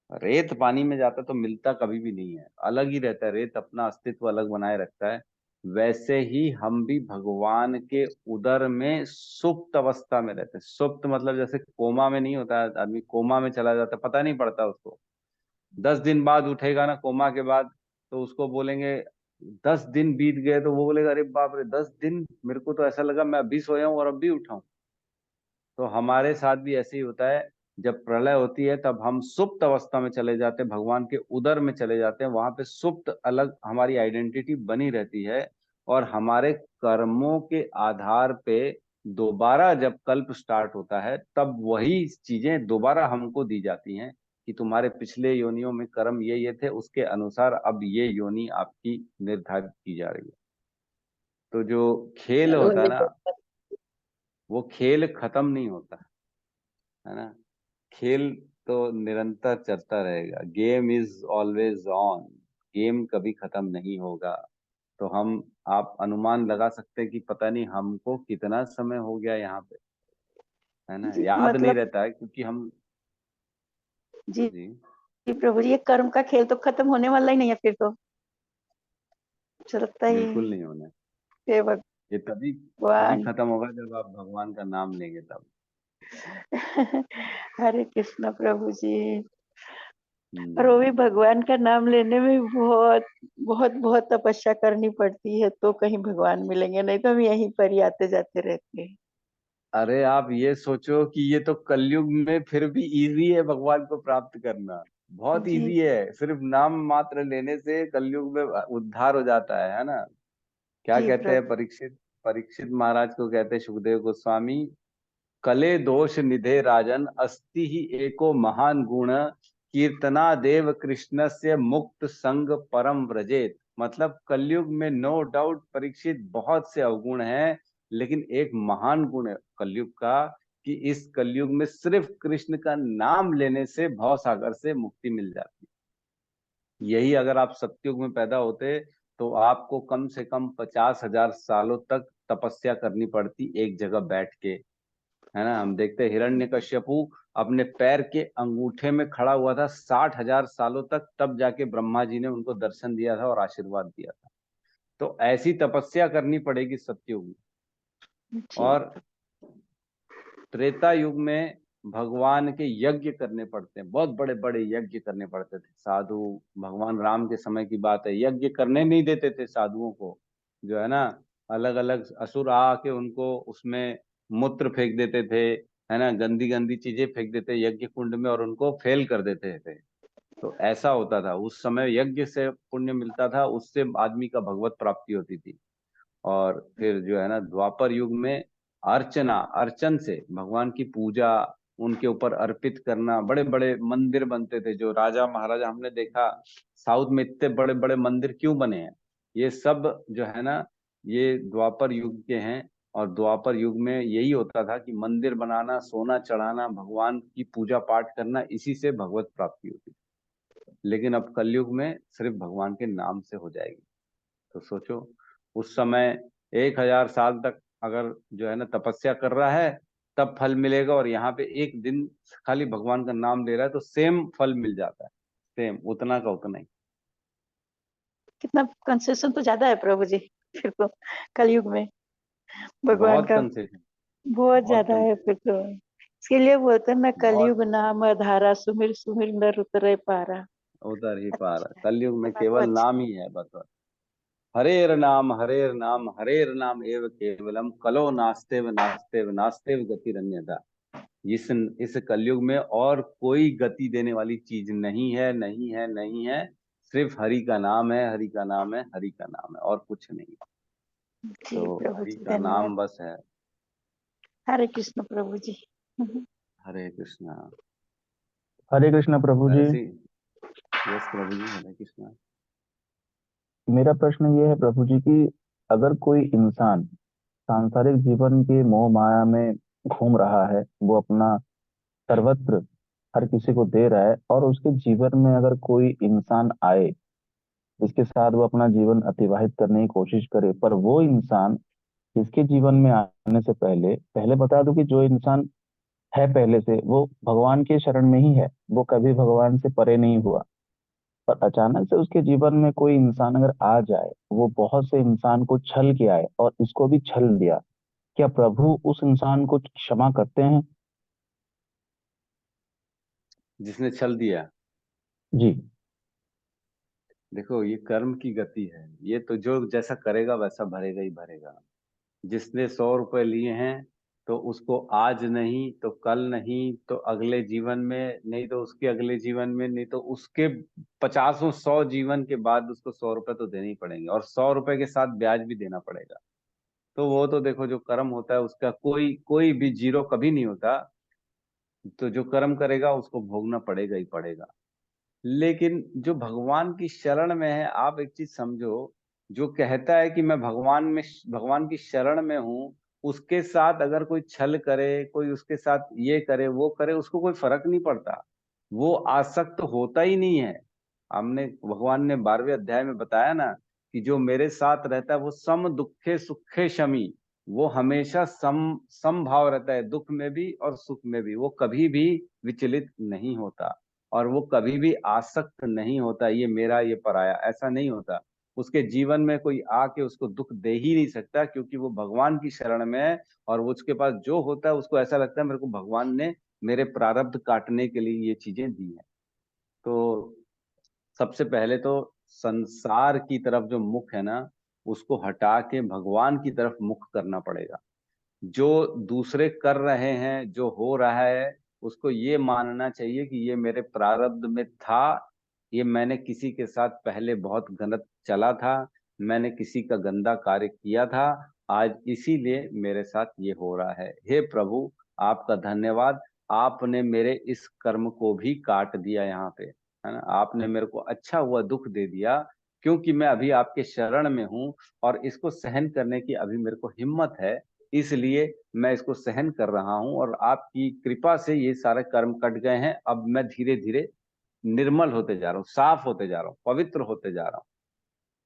[SPEAKER 1] रेत पानी में जाता है तो मिलता कभी भी नहीं है, अलग ही रहता है, रेत अपना अस्तित्व अलग बनाए रखता है। वैसे ही हम भी भगवान के उदर में सुप्त अवस्था में रहते हैं। सुप्त मतलब जैसे कोमा में नहीं होता है, आदमी कोमा में चला जाता है, पता नहीं पड़ता उसको। 10 दिन बाद उठेगा ना कोमा के बाद, तो उसको बोलेंगे 10 दिन बीत गए, तो वो बोलेगा अरे बाप रे 10 दिन, मेरे को तो ऐसा लगा मैं अभी सोया हूँ और अभी उठा हूँ। तो हमारे साथ भी ऐसे ही होता है, जब प्रलय होती है तब हम सुप्त अवस्था में चले जाते हैं, भगवान के उदर में चले जाते हैं। वहां पे सुप्त अलग हमारी आइडेंटिटी बनी रहती है, और हमारे कर्मों के आधार पे दोबारा जब कल्प स्टार्ट होता है, तब वही चीजें दोबारा हमको दी जाती हैं कि तुम्हारे पिछले योनियों में कर्म ये थे, उसके अनुसार अब ये योनि आपकी निर्धारित की जा रही है। तो जो खेल होता है ना, वो खेल खत्म नहीं होता है ना। खेल तो निरंतर चलता रहेगा। Game is always on, game कभी खत्म नहीं होगा। तो हम, आप अनुमान लगा सकते हैं कि पता नहीं हमको कितना समय हो गया यहाँ पे, है ना,
[SPEAKER 4] जी
[SPEAKER 1] याद नहीं
[SPEAKER 4] मतलब
[SPEAKER 1] रहता है क्योंकि हम।
[SPEAKER 4] जी
[SPEAKER 1] जी।
[SPEAKER 4] जी प्रभु जी, ये कर्म का खेल तो खत्म होने वाला ही नहीं है फिर तो, चलता ही
[SPEAKER 1] बिल्कुल नहीं होना है।
[SPEAKER 4] है
[SPEAKER 1] ये तभी तभी
[SPEAKER 4] भगवान।
[SPEAKER 1] खत्म होगा जब आप भगवान का नाम लेंगे तब।
[SPEAKER 4] हरे कृष्ण प्रभु जी। और वो
[SPEAKER 1] हम्म।
[SPEAKER 4] भी भगवान का नाम लेने में भी बहुत बहुत बहुत तपस्या करनी पड़ती है, तो कहीं भगवान मिलेंगे, नहीं तो हम यहीं पर ही आते जाते रहते हैं।
[SPEAKER 1] अरे आप ये सोचो कि ये तो कलयुग में फिर भी इजी है भगवान को प्राप्त करना। बहुत
[SPEAKER 4] जी
[SPEAKER 1] इजी है, सिर्फ नाम मात्र लेने से कलयुग में उद्धार हो जाता है ना। क्या
[SPEAKER 4] जी
[SPEAKER 1] कहते हैं
[SPEAKER 4] प्रभु।
[SPEAKER 1] परीक्षित, परीक्षित महाराज को कहते हैं सुखदेव गोस्वामी, कले दोष निधे राजन अस्ति ही एको महान गुण, कीर्तना देव कृष्ण से मुक्त संग परम व्रजेत। मतलब कलयुग में नो डाउट परीक्षित बहुत से अवगुण हैं, लेकिन एक महान गुण है कलयुग का, कि इस कलयुग में सिर्फ कृष्ण का नाम लेने से भव सागर से मुक्ति मिल जाती है। यही अगर आप सतयुग में पैदा होते तो आपको कम से कम 50,000 सालों तक तपस्या करनी पड़ती एक जगह बैठ के, है ना। हम देखते हैं हिरण्यकश्यपु अपने पैर के अंगूठे में खड़ा हुआ था 60,000 सालों तक, तब जाके ब्रह्मा जी ने उनको दर्शन दिया था और आशीर्वाद दिया था। तो ऐसी तपस्या करनी पड़ेगी सतयुग में।
[SPEAKER 4] जी
[SPEAKER 1] और त्रेता युग में भगवान के यज्ञ करने पड़ते हैं, बहुत बड़े बड़े यज्ञ करने पड़ते थे। साधु, भगवान राम के समय की बात है, यज्ञ करने नहीं देते थे साधुओं को, जो है ना, अलग अलग असुर आके उनको उसमें मूत्र फेंक देते थे, है ना, गंदी गंदी चीजें फेंक देते यज्ञ कुंड में और उनको फेल कर देते थे। तो ऐसा होता था उस समय, यज्ञ से पुण्य मिलता था, उससे आदमी का भगवत प्राप्ति होती थी। और फिर जो है ना द्वापर युग में अर्चना, अर्चन से भगवान की पूजा, उनके ऊपर अर्पित करना, बड़े बड़े मंदिर बनते थे। जो राजा महाराजा हमने देखा साउथ में इतने बड़े बड़े मंदिर क्यों बने हैं, ये सब जो है ना ये द्वापर युग के हैं। और द्वापर युग में यही होता था कि मंदिर बनाना, सोना चढ़ाना, भगवान की पूजा पाठ करना, इसी से भगवत प्राप्ति होती थी। लेकिन अब कलयुग में सिर्फ भगवान के नाम से हो जाएगी। तो सोचो उस समय 1,000 साल तक अगर जो है ना तपस्या कर रहा है तब फल मिलेगा, और यहाँ पे एक दिन खाली भगवान का नाम ले रहा है तो सेम फल मिल जाता है, सेम उतना का उतना ही।
[SPEAKER 4] कितना कंसेशन तो ज्यादा है प्रभु जी फिर तो कलयुग में भगवान
[SPEAKER 1] बहुत
[SPEAKER 4] का,
[SPEAKER 1] कंसेशन,
[SPEAKER 4] बहुत
[SPEAKER 1] बहुत
[SPEAKER 4] ज्यादा है
[SPEAKER 1] कंसेशन,
[SPEAKER 4] फिर तो। इसके लिए बोलते हैं ना,
[SPEAKER 1] बहुत।
[SPEAKER 4] कलयुग नाम धारा, सुमिर सुमिर नर उतरे पारा।
[SPEAKER 1] उधर ही पार है, कलयुग में
[SPEAKER 4] इतना तो
[SPEAKER 1] केवल
[SPEAKER 4] अच्छा।
[SPEAKER 1] नाम ही है बस। हरेर नाम हरेर नाम एव केवलम, कलो नास्तेव नास्तेव नास्तेव गतिरन्यथा। इस कलयुग में और कोई गति देने वाली चीज नहीं है, नहीं है, नहीं है। सिर्फ हरि का नाम है, हरि का नाम है, हरि का नाम है, और कुछ नहीं।
[SPEAKER 4] जी
[SPEAKER 1] तो
[SPEAKER 4] प्रभु
[SPEAKER 1] हरि
[SPEAKER 4] जी
[SPEAKER 1] का
[SPEAKER 4] धन्यवाद।
[SPEAKER 1] नाम बस है।
[SPEAKER 4] हरे कृष्ण प्रभु जी।
[SPEAKER 1] हरे कृष्णा।
[SPEAKER 6] हरे कृष्ण प्रभु
[SPEAKER 1] तो
[SPEAKER 6] जी।
[SPEAKER 1] ऐसी, यस प्रभु जी, हरे कृष्णा।
[SPEAKER 6] मेरा प्रश्न ये है प्रभु जी कि अगर कोई इंसान सांसारिक जीवन के मोह माया में घूम रहा है, वो अपना सर्वत्र हर किसी को दे रहा है, और उसके जीवन में अगर कोई इंसान आए जिसके साथ वो अपना जीवन अतिवाहित करने की कोशिश करे, पर वो इंसान इसके जीवन में आने से पहले पहले बता दूं कि जो इंसान है पहले से वो भगवान के शरण में ही है, वो कभी भगवान से परे नहीं हुआ, पर अचानक से उसके जीवन में कोई इंसान अगर आ जाए, वो बहुत से इंसान को छल के आए और इसको भी छल दिया, क्या प्रभु उस इंसान को क्षमा करते हैं?
[SPEAKER 1] जिसने छल दिया,
[SPEAKER 6] जी।
[SPEAKER 1] देखो ये कर्म की गति है, ये तो जो जैसा करेगा वैसा भरेगा ही भरेगा। जिसने 100 रुपए लिए हैं तो उसको आज नहीं तो कल नहीं तो अगले जीवन में नहीं तो उसके अगले जीवन में नहीं तो उसके 50 100 जीवन के बाद उसको 100 रुपए तो देने ही पड़ेंगे, और 100 रुपए के साथ ब्याज भी देना पड़ेगा। तो वो तो देखो जो कर्म होता है उसका कोई कोई भी जीरो कभी नहीं होता। तो जो कर्म करेगा उसको भोगना पड़ेगा ही पड़ेगा। लेकिन जो भगवान की शरण में है, आप एक चीज समझो, जो कहता है कि मैं भगवान की शरण में हूं, उसके साथ अगर कोई छल करे, कोई उसके साथ ये करे वो करे, उसको कोई फर्क नहीं पड़ता। वो आसक्त होता ही नहीं है। हमने भगवान ने 12वें अध्याय में बताया ना कि जो मेरे साथ रहता है वो सम दुखे सुखे शमी, वो हमेशा सम भाव रहता है, दुख में भी और सुख में भी। वो कभी भी विचलित नहीं होता और वो कभी भी आसक्त नहीं होता, ये मेरा ये पराया, ऐसा नहीं होता। उसके जीवन में कोई आके उसको दुख दे ही नहीं सकता, क्योंकि वो भगवान की शरण में है। और वो उसके पास जो होता है उसको ऐसा लगता है मेरे को भगवान ने मेरे प्रारब्ध काटने के लिए ये चीजें दी हैं। तो सबसे पहले तो संसार की तरफ जो मुख है ना, उसको हटा के भगवान की तरफ मुख करना पड़ेगा। जो दूसरे कर रहे हैं, जो हो रहा है, उसको ये मानना चाहिए कि ये मेरे प्रारब्ध में था। ये मैंने किसी के साथ पहले बहुत गलत चला था, मैंने किसी का गंदा कार्य किया था, आज इसीलिए मेरे साथ ये हो रहा है। हे प्रभु, आपका धन्यवाद, आपने मेरे इस कर्म को भी काट दिया यहाँ पे, है ना। आपने मेरे को अच्छा हुआ दुख दे दिया, क्योंकि मैं अभी आपके शरण में हूँ और इसको सहन करने की अभी मेरे को हिम्मत है, इसलिए मैं इसको सहन कर रहा हूं। और आपकी कृपा से ये सारे कर्म कट गए हैं। अब मैं धीरे धीरे निर्मल होते जा रहा हूँ, साफ होते जा रहा हूँ, पवित्र होते जा रहा हूँ।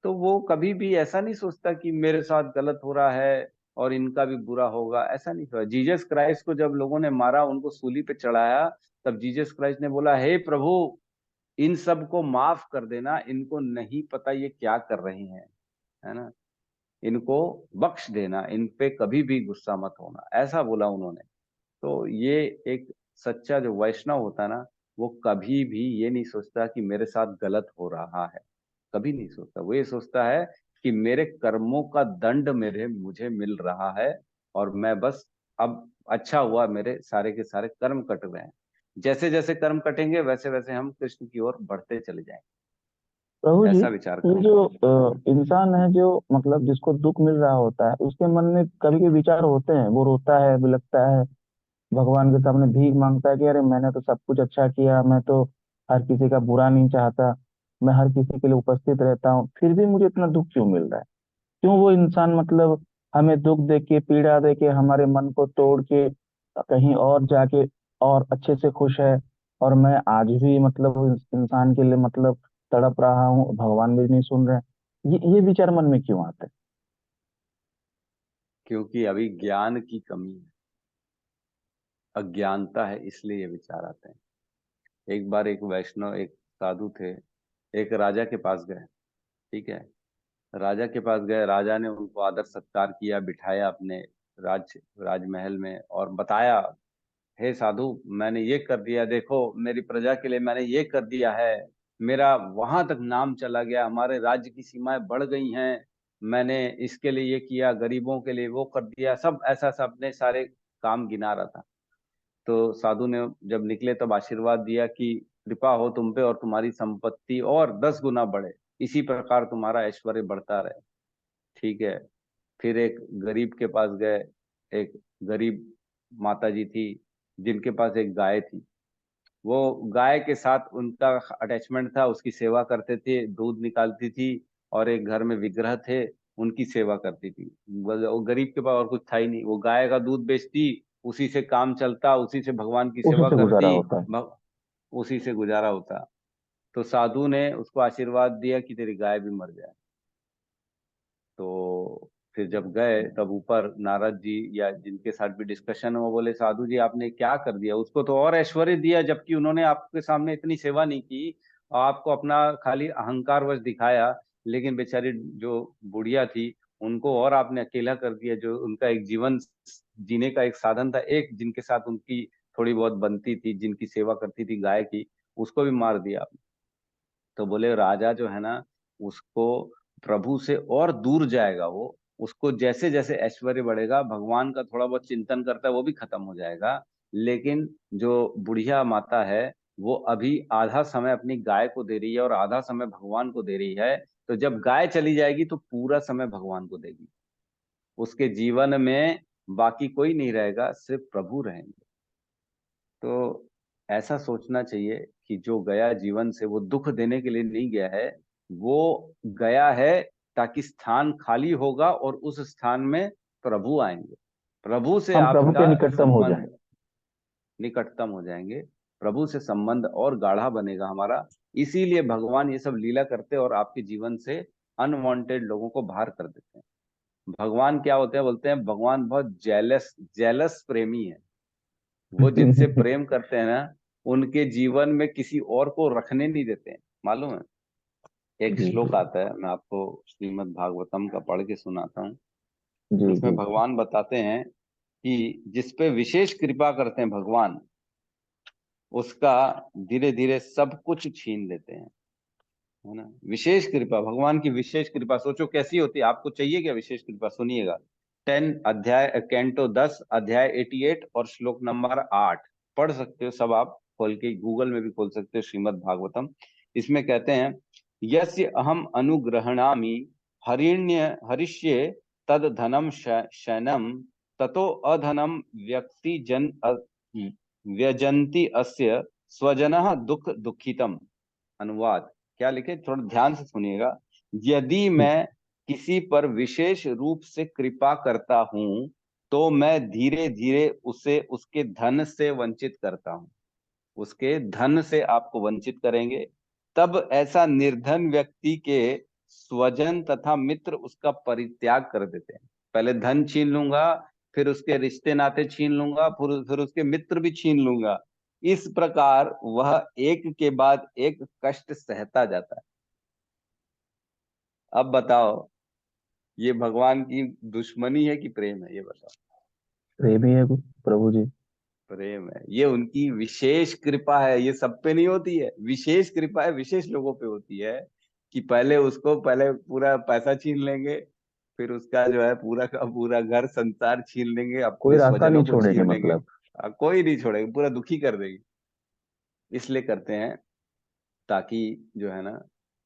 [SPEAKER 1] तो वो कभी भी ऐसा नहीं सोचता कि मेरे साथ गलत हो रहा है और इनका भी बुरा होगा, ऐसा नहीं हुआ। जीसस क्राइस्ट को जब लोगों ने मारा, उनको सूली पे चढ़ाया, तब जीसस क्राइस्ट ने बोला, हे प्रभु, इन सब को माफ कर देना, इनको नहीं पता ये क्या कर रहे हैं, है ना। इनको बख्श देना, इन पे कभी भी गुस्सा मत होना, ऐसा बोला उन्होंने। तो ये एक सच्चा जो वैष्णव होता है ना, वो कभी भी ये नहीं सोचता कि मेरे साथ गलत हो रहा है, कभी नहीं सोचता। वो ये सोचता है कि मेरे कर्मों का दंड मेरे मुझे मिल रहा है, और मैं बस अब अच्छा हुआ, मेरे सारे के सारे कर्म कट गए हैं। जैसे जैसे कर्म कटेंगे वैसे वैसे हम कृष्ण की ओर बढ़ते चले जाएंगे।
[SPEAKER 6] प्रभु जी,
[SPEAKER 1] ऐसा विचार
[SPEAKER 6] ये
[SPEAKER 1] करना।
[SPEAKER 6] जो इंसान है, जो मतलब जिसको दुख मिल रहा होता है, उसके मन में कभी कभी विचार होते हैं, वो रोता है, बिलखता है, भगवान के सामने भीख मांगता है कि अरे मैंने तो सब कुछ अच्छा किया, मैं तो हर किसी का बुरा नहीं चाहता, मैं हर किसी के लिए उपस्थित रहता हूँ, फिर भी मुझे इतना दुख क्यों मिल रहा है? क्यों वो इंसान मतलब हमें दुख दे के, पीड़ा दे के, हमारे मन को तोड़ के कहीं और जाके और अच्छे से खुश है, और मैं आज भी मतलब उस इंसान के लिए मतलब तड़प रहा हूँ, भगवान भी नहीं सुन रहे हैं। ये विचार मन में क्यों आते हैं?
[SPEAKER 1] क्योंकि अभी ज्ञान की कमी है, अज्ञानता है, इसलिए ये विचार आते हैं। एक बार एक वैष्णव, एक साधु थे, एक राजा के पास गए। ठीक है, राजा के पास गए, राजा ने उनको आदर सत्कार किया, बिठाया अपने राजमहल में और बताया, हे साधु, मैंने ये कर दिया, देखो मेरी प्रजा के लिए मैंने ये कर दिया है, मेरा वहां तक नाम चला गया, हमारे राज्य की सीमाएं बढ़ गई हैं, मैंने इसके लिए ये किया, गरीबों के लिए वो कर दिया, सब ऐसा सब अपने सारे काम गिना रहा था। तो साधु ने जब निकले तब आशीर्वाद दिया कि कृपा हो तुम पे और तुम्हारी संपत्ति और 10 गुना बढ़े, इसी प्रकार तुम्हारा ऐश्वर्य बढ़ता रहे। ठीक है, फिर एक गरीब के पास गए। एक गरीब माता जी थी, जिनके पास एक गाय थी। वो गाय के साथ उनका अटैचमेंट था, उसकी सेवा करते थे, दूध निकालती थी, और एक घर में विग्रह थे, उनकी सेवा करती थी। वो गरीब के पास और कुछ था ही नहीं, वो गाय का दूध बेचती, उसी से काम चलता, उसी से भगवान की
[SPEAKER 6] उसी
[SPEAKER 1] सेवा
[SPEAKER 6] से गुजारा
[SPEAKER 1] करती,
[SPEAKER 6] होता है।
[SPEAKER 1] उसी से गुजारा होता। तो साधु ने उसको आशीर्वाद दिया कि तेरी गाय भी मर जाए। तो फिर जब गए तब ऊपर नारद जी या जिनके साथ भी डिस्कशन है, वो बोले, साधु जी आपने क्या कर दिया, उसको तो और ऐश्वर्य दिया, जबकि उन्होंने आपके सामने इतनी सेवा नहीं की, आपको अपना खाली अहंकार वश दिखाया। लेकिन बेचारी जो बुढ़िया थी, उनको और आपने अकेला कर दिया, जो उनका एक जीवन जीने का एक साधन था, एक जिनके साथ उनकी थोड़ी बहुत बनती थी, जिनकी सेवा करती थी गाय की, उसको भी मार दिया। तो बोले राजा जो है ना, उसको प्रभु से और दूर जाएगा वो, उसको जैसे जैसे ऐश्वर्य बढ़ेगा, भगवान का थोड़ा बहुत चिंतन करता है वो भी खत्म हो जाएगा। लेकिन जो बुढ़िया माता है, वो अभी आधा समय अपनी गाय को दे रही है और आधा समय भगवान को दे रही है। तो जब गाय चली जाएगी तो पूरा समय भगवान को देगी। उसके जीवन में बाकी कोई नहीं रहेगा, सिर्फ प्रभु रहेंगे। तो ऐसा सोचना चाहिए कि जो गया जीवन से, वो दुख देने के लिए नहीं गया है, वो गया है ताकि स्थान खाली होगा और उस स्थान में प्रभु आएंगे, प्रभु से
[SPEAKER 6] हम प्रभु के
[SPEAKER 1] आपका
[SPEAKER 6] निकटतम हो जाएं।
[SPEAKER 1] संबंध निकटतम हो जाएंगे। प्रभु से संबंध और गाढ़ा बनेगा हमारा। इसीलिए भगवान ये सब लीला करते हैं और आपके जीवन से अनवांटेड लोगों को बाहर कर देते हैं। भगवान क्या होते हैं, बोलते हैं भगवान बहुत जेलस जेलस प्रेमी है। वो जिनसे प्रेम करते हैं ना, उनके जीवन में किसी और को रखने नहीं देते हैं, मालूम है। एक
[SPEAKER 6] जी
[SPEAKER 1] श्लोक
[SPEAKER 6] जी
[SPEAKER 1] आता है, मैं आपको श्रीमद् भागवतम का पढ़ के सुनाता हूँ।
[SPEAKER 6] जी
[SPEAKER 1] उसमें
[SPEAKER 6] जी।
[SPEAKER 1] भगवान बताते हैं कि जिस पे विशेष कृपा करते हैं भगवान, उसका धीरे धीरे सब कुछ छीन लेते हैं, है ना। विशेष कृपा, भगवान की विशेष कृपा सोचो कैसी होती है। आपको चाहिए क्या विशेष कृपा? सुनिएगा। 10 अध्याय 88 और श्लोक नंबर 8 पढ़ सकते हो सब, आप खोल के गूगल में भी खोल सकते हो, श्रीमद् भागवतम। इसमें कहते हैं, यस्य अहम अनुग्रहणामि हरिण्य हरिष्ये तद धनम शैनम ततो अधनम व्यक्ति जन व्यजंती अस्य स्वजनः दुख दुखितम। अनुवाद क्या लिखे, थोड़ा ध्यान से सुनिएगा। यदि मैं किसी पर विशेष रूप से कृपा करता हूं तो मैं धीरे धीरे उसे उसके धन से वंचित करता हूं। उसके धन से आपको वंचित करेंगे, तब ऐसा निर्धन व्यक्ति के स्वजन तथा मित्र उसका परित्याग कर देते हैं। पहले धन छीन लूंगा, फिर उसके रिश्ते नाते छीन लूंगा, फिर उसके मित्र भी छीन लूंगा। इस प्रकार वह एक के बाद एक कष्ट सहता जाता है। अब बताओ, ये भगवान की दुश्मनी है कि प्रेम है, ये बताओ।
[SPEAKER 6] प्रेमी है प्रभु जी।
[SPEAKER 1] प्रेम है, ये उनकी विशेष कृपा है। ये सब पे नहीं होती है, विशेष कृपा है, विशेष लोगों पे होती है। कि पहले पूरा पैसा छीन लेंगे, फिर उसका जो है पूरा का पूरा घर संसार छीन लेंगे,
[SPEAKER 6] कोई
[SPEAKER 1] अपने
[SPEAKER 6] रास्ता नहीं
[SPEAKER 1] स्वजनों को
[SPEAKER 6] छोड़ेंगे
[SPEAKER 1] छीन लेंगे।
[SPEAKER 6] मतलब।
[SPEAKER 1] कोई नहीं छोड़ेगा, पूरा दुखी कर देंगे। इसलिए करते हैं ताकि जो है ना,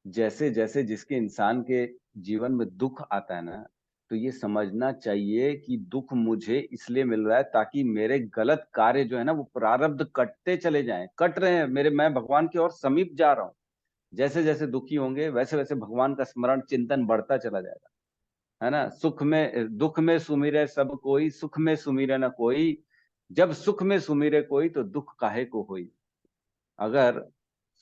[SPEAKER 1] जैसे जैसे जिसके इंसान के जीवन में दुख आता है ना, तो ये समझना चाहिए कि दुख मुझे इसलिए मिल रहा है ताकि मेरे गलत कार्य जो है ना वो प्रारब्ध कटते चले जाएं, कट रहे हैं मेरे, मैं भगवान की ओर समीप जा रहा हूँ। जैसे जैसे दुखी होंगे वैसे वैसे भगवान का स्मरण चिंतन बढ़ता चला जाएगा, है ना। सुख में दुख में सुमिरे सब कोई, सुख में सुमिरे न कोई। जब सुख में सुमिरे कोई तो दुख काहे को होई। अगर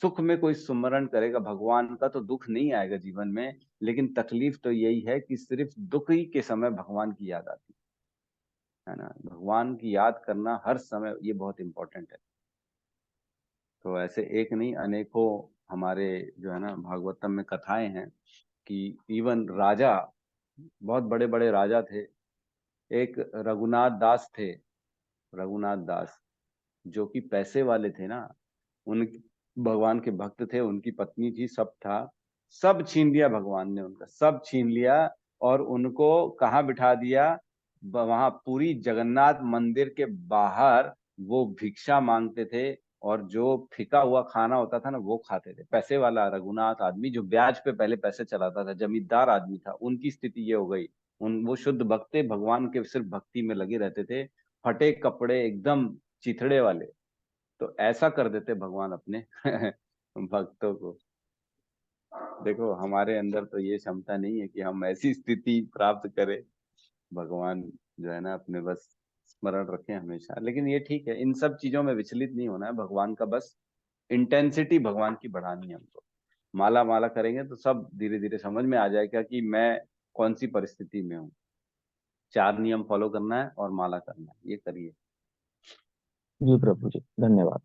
[SPEAKER 1] सुख में कोई सुमरण करेगा भगवान का तो दुख नहीं आएगा जीवन में। लेकिन तकलीफ तो यही है कि सिर्फ दुख ही के समय भगवान की याद आती है ना। भगवान की याद करना हर समय ये बहुत इंपॉर्टेंट है। तो ऐसे एक नहीं, अनेकों हमारे जो है ना भागवतम में कथाएं हैं कि इवन राजा, बहुत बड़े बड़े राजा थे। एक रघुनाथ दास थे, रघुनाथ दास, जो कि पैसे वाले थे ना। उन भगवान के भक्त थे, उनकी पत्नी थी, सब था। सब छीन लिया भगवान ने, उनका सब छीन लिया। और उनको कहाँ बिठा दिया, वहां पूरी जगन्नाथ मंदिर के बाहर वो भिक्षा मांगते थे। और जो फिका हुआ खाना होता था ना वो खाते थे। पैसे वाला रघुनाथ आदमी जो ब्याज पे पहले पैसे चलाता था, जमींदार आदमी था, उनकी स्थिति ये हो गई। उन वो शुद्ध भक्त थे, भगवान के सिर्फ भक्ति में लगे रहते थे। फटे कपड़े एकदम चिथड़े वाले। तो ऐसा कर देते भगवान अपने भक्तों को। देखो हमारे अंदर तो ये क्षमता नहीं है कि हम ऐसी स्थिति प्राप्त करें। भगवान जो है ना अपने बस स्मरण रखें हमेशा। लेकिन ये ठीक है, इन सब चीजों में विचलित नहीं होना है। भगवान का बस इंटेंसिटी भगवान की बढ़ानी है हमको। माला माला करेंगे तो सब धीरे धीरे समझ में आ जाएगा कि मैं कौन सी परिस्थिति में हूँ। 4 नियम फॉलो करना है और माला करना है, ये करिए।
[SPEAKER 6] जी प्रभु जी, धन्यवाद।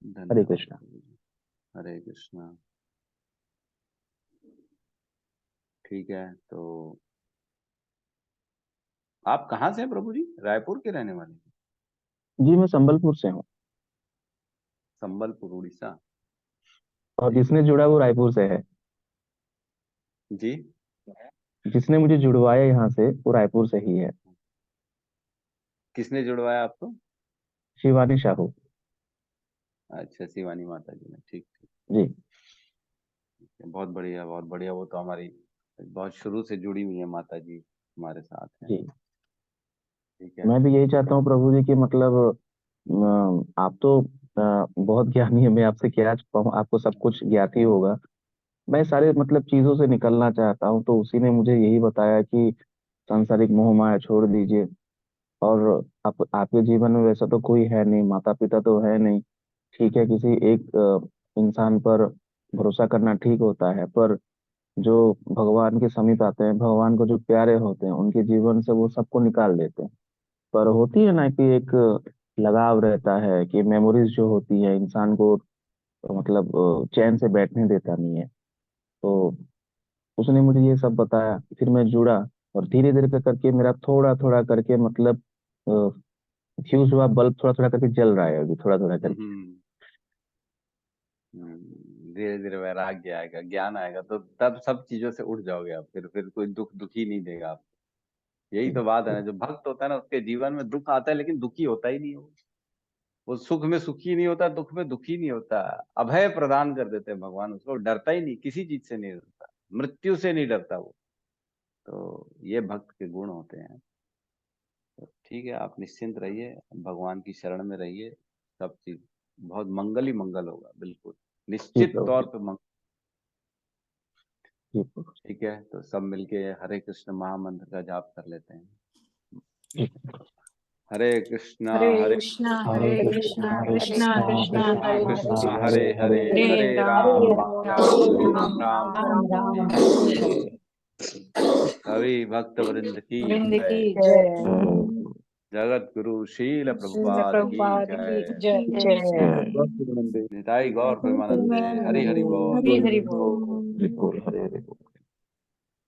[SPEAKER 6] हरे
[SPEAKER 1] धन्यवाद
[SPEAKER 6] कृष्णा।
[SPEAKER 1] प्रभु जी। हरे कृष्णा। ठीक है, तो आप कहाँ से हैं प्रभु जी? रायपुर के रहने वाले हैं?
[SPEAKER 6] जी मैं संबलपुर से हूँ,
[SPEAKER 1] संबलपुर उड़ीसा।
[SPEAKER 6] और
[SPEAKER 1] ठीक
[SPEAKER 6] जिसने
[SPEAKER 1] है
[SPEAKER 6] जुड़ा वो रायपुर से है।
[SPEAKER 1] जी।
[SPEAKER 6] जिसने मुझे जुड़वाया यहाँ से वो रायपुर से ही है।
[SPEAKER 1] किसने जुड़वाया आपको?
[SPEAKER 6] शिवानी साहू।
[SPEAKER 1] अच्छा, शिवानी माता जी ने, ठीक ठीक।
[SPEAKER 6] जी
[SPEAKER 1] बहुत बढ़िया बहुत बढ़िया। वो तो हमारी बहुत शुरू से जुड़ी हुई है माता जी, हमारे साथ हैं।
[SPEAKER 6] जी।
[SPEAKER 1] ठीक है।
[SPEAKER 6] मैं भी यही चाहता हूँ प्रभु जी कि मतलब आप तो बहुत ज्ञानी है, मैं आपसे क्या कहूँ, आपको सब कुछ ज्ञात ही होगा। मैं सारे मतलब चीजों से निकलना चाहता हूँ, तो उसी ने मुझे यही बताया कि सांसारिक मोह माया छोड़ दीजिए। और आप आपके जीवन में वैसा तो कोई है नहीं, माता पिता तो है नहीं, ठीक है, किसी एक इंसान पर भरोसा करना ठीक होता है, पर जो भगवान के समीप आते हैं, भगवान को जो प्यारे होते हैं, उनके जीवन से वो सबको निकाल देते हैं। पर होती है ना कि एक लगाव रहता है, कि मेमोरीज जो होती है इंसान को मतलब चैन से बैठने देता नहीं है। तो उसने मुझे ये सब बताया, फिर मैं जुड़ा, और धीरे धीरे करके मेरा थोड़ा थोड़ा करके मतलब फ्यूज हुआ, बल्ब थोड़ा थोड़ा करके जल रहा है अभी, थोड़ा थोड़ा करके।
[SPEAKER 1] हम्म। धीरे धीरे वैराग्य आएगा, ज्ञान आएगा, तो तब सब चीजों से उठ जाओगे आप। फिर कोई दुखी नहीं देगा आप। यही तो बात है ना, जो भक्त होता है ना उसके जीवन में दुख आता है लेकिन दुखी होता ही नहीं है वो सुख में सुखी नहीं होता, दुख में दुखी नहीं होता। अभय प्रदान कर देते हैं भगवान उसको, डरता ही नहीं, किसी चीज से नहीं डरता, मृत्यु से नहीं डरता वो। तो ये भक्त के गुण होते हैं। तो ठीक है, आप निश्चिंत रहिए, भगवान की शरण में रहिए, सब चीज बहुत मंगल ही मंगल होगा, बिल्कुल
[SPEAKER 6] ठीक
[SPEAKER 1] निश्चित
[SPEAKER 6] है,
[SPEAKER 1] तौर पे मंगल।
[SPEAKER 6] ठीक है,
[SPEAKER 1] ठीक है, तो सब मिलके हरे कृष्ण महामंत्र का जाप कर लेते हैं।
[SPEAKER 6] ठीक।
[SPEAKER 1] हरे कृष्णा
[SPEAKER 3] हरे
[SPEAKER 1] हरे
[SPEAKER 5] कृष्णा
[SPEAKER 6] हरे
[SPEAKER 5] हरे
[SPEAKER 6] कृष्णा,
[SPEAKER 5] कृष्णा
[SPEAKER 6] हरे
[SPEAKER 5] कृष्णा
[SPEAKER 6] कृष्णा,
[SPEAKER 5] कृष्णा
[SPEAKER 6] कृष्ण
[SPEAKER 5] हरे
[SPEAKER 6] कृष्ण,
[SPEAKER 5] हरे
[SPEAKER 6] हरे हरे,
[SPEAKER 5] हरे
[SPEAKER 1] हरे
[SPEAKER 5] राम
[SPEAKER 1] राम
[SPEAKER 5] राम
[SPEAKER 1] राम
[SPEAKER 5] राम
[SPEAKER 1] राम
[SPEAKER 5] राम राम
[SPEAKER 1] हरे
[SPEAKER 5] हरे
[SPEAKER 1] हरे।
[SPEAKER 5] हरे।
[SPEAKER 1] सभी भक्त वृंद की
[SPEAKER 3] वृंद की
[SPEAKER 1] जय।
[SPEAKER 3] जय।
[SPEAKER 1] जगत गुरु शील
[SPEAKER 3] श्रील
[SPEAKER 1] प्रभुपाद की
[SPEAKER 3] प्रभुपाद की
[SPEAKER 1] जय।
[SPEAKER 3] जय।
[SPEAKER 5] जय।
[SPEAKER 1] निताई गौर प्रेमानंदे, हरि हरि बोल।
[SPEAKER 3] हरि हरि बोल।
[SPEAKER 6] बिल्कुल, हरे हरे।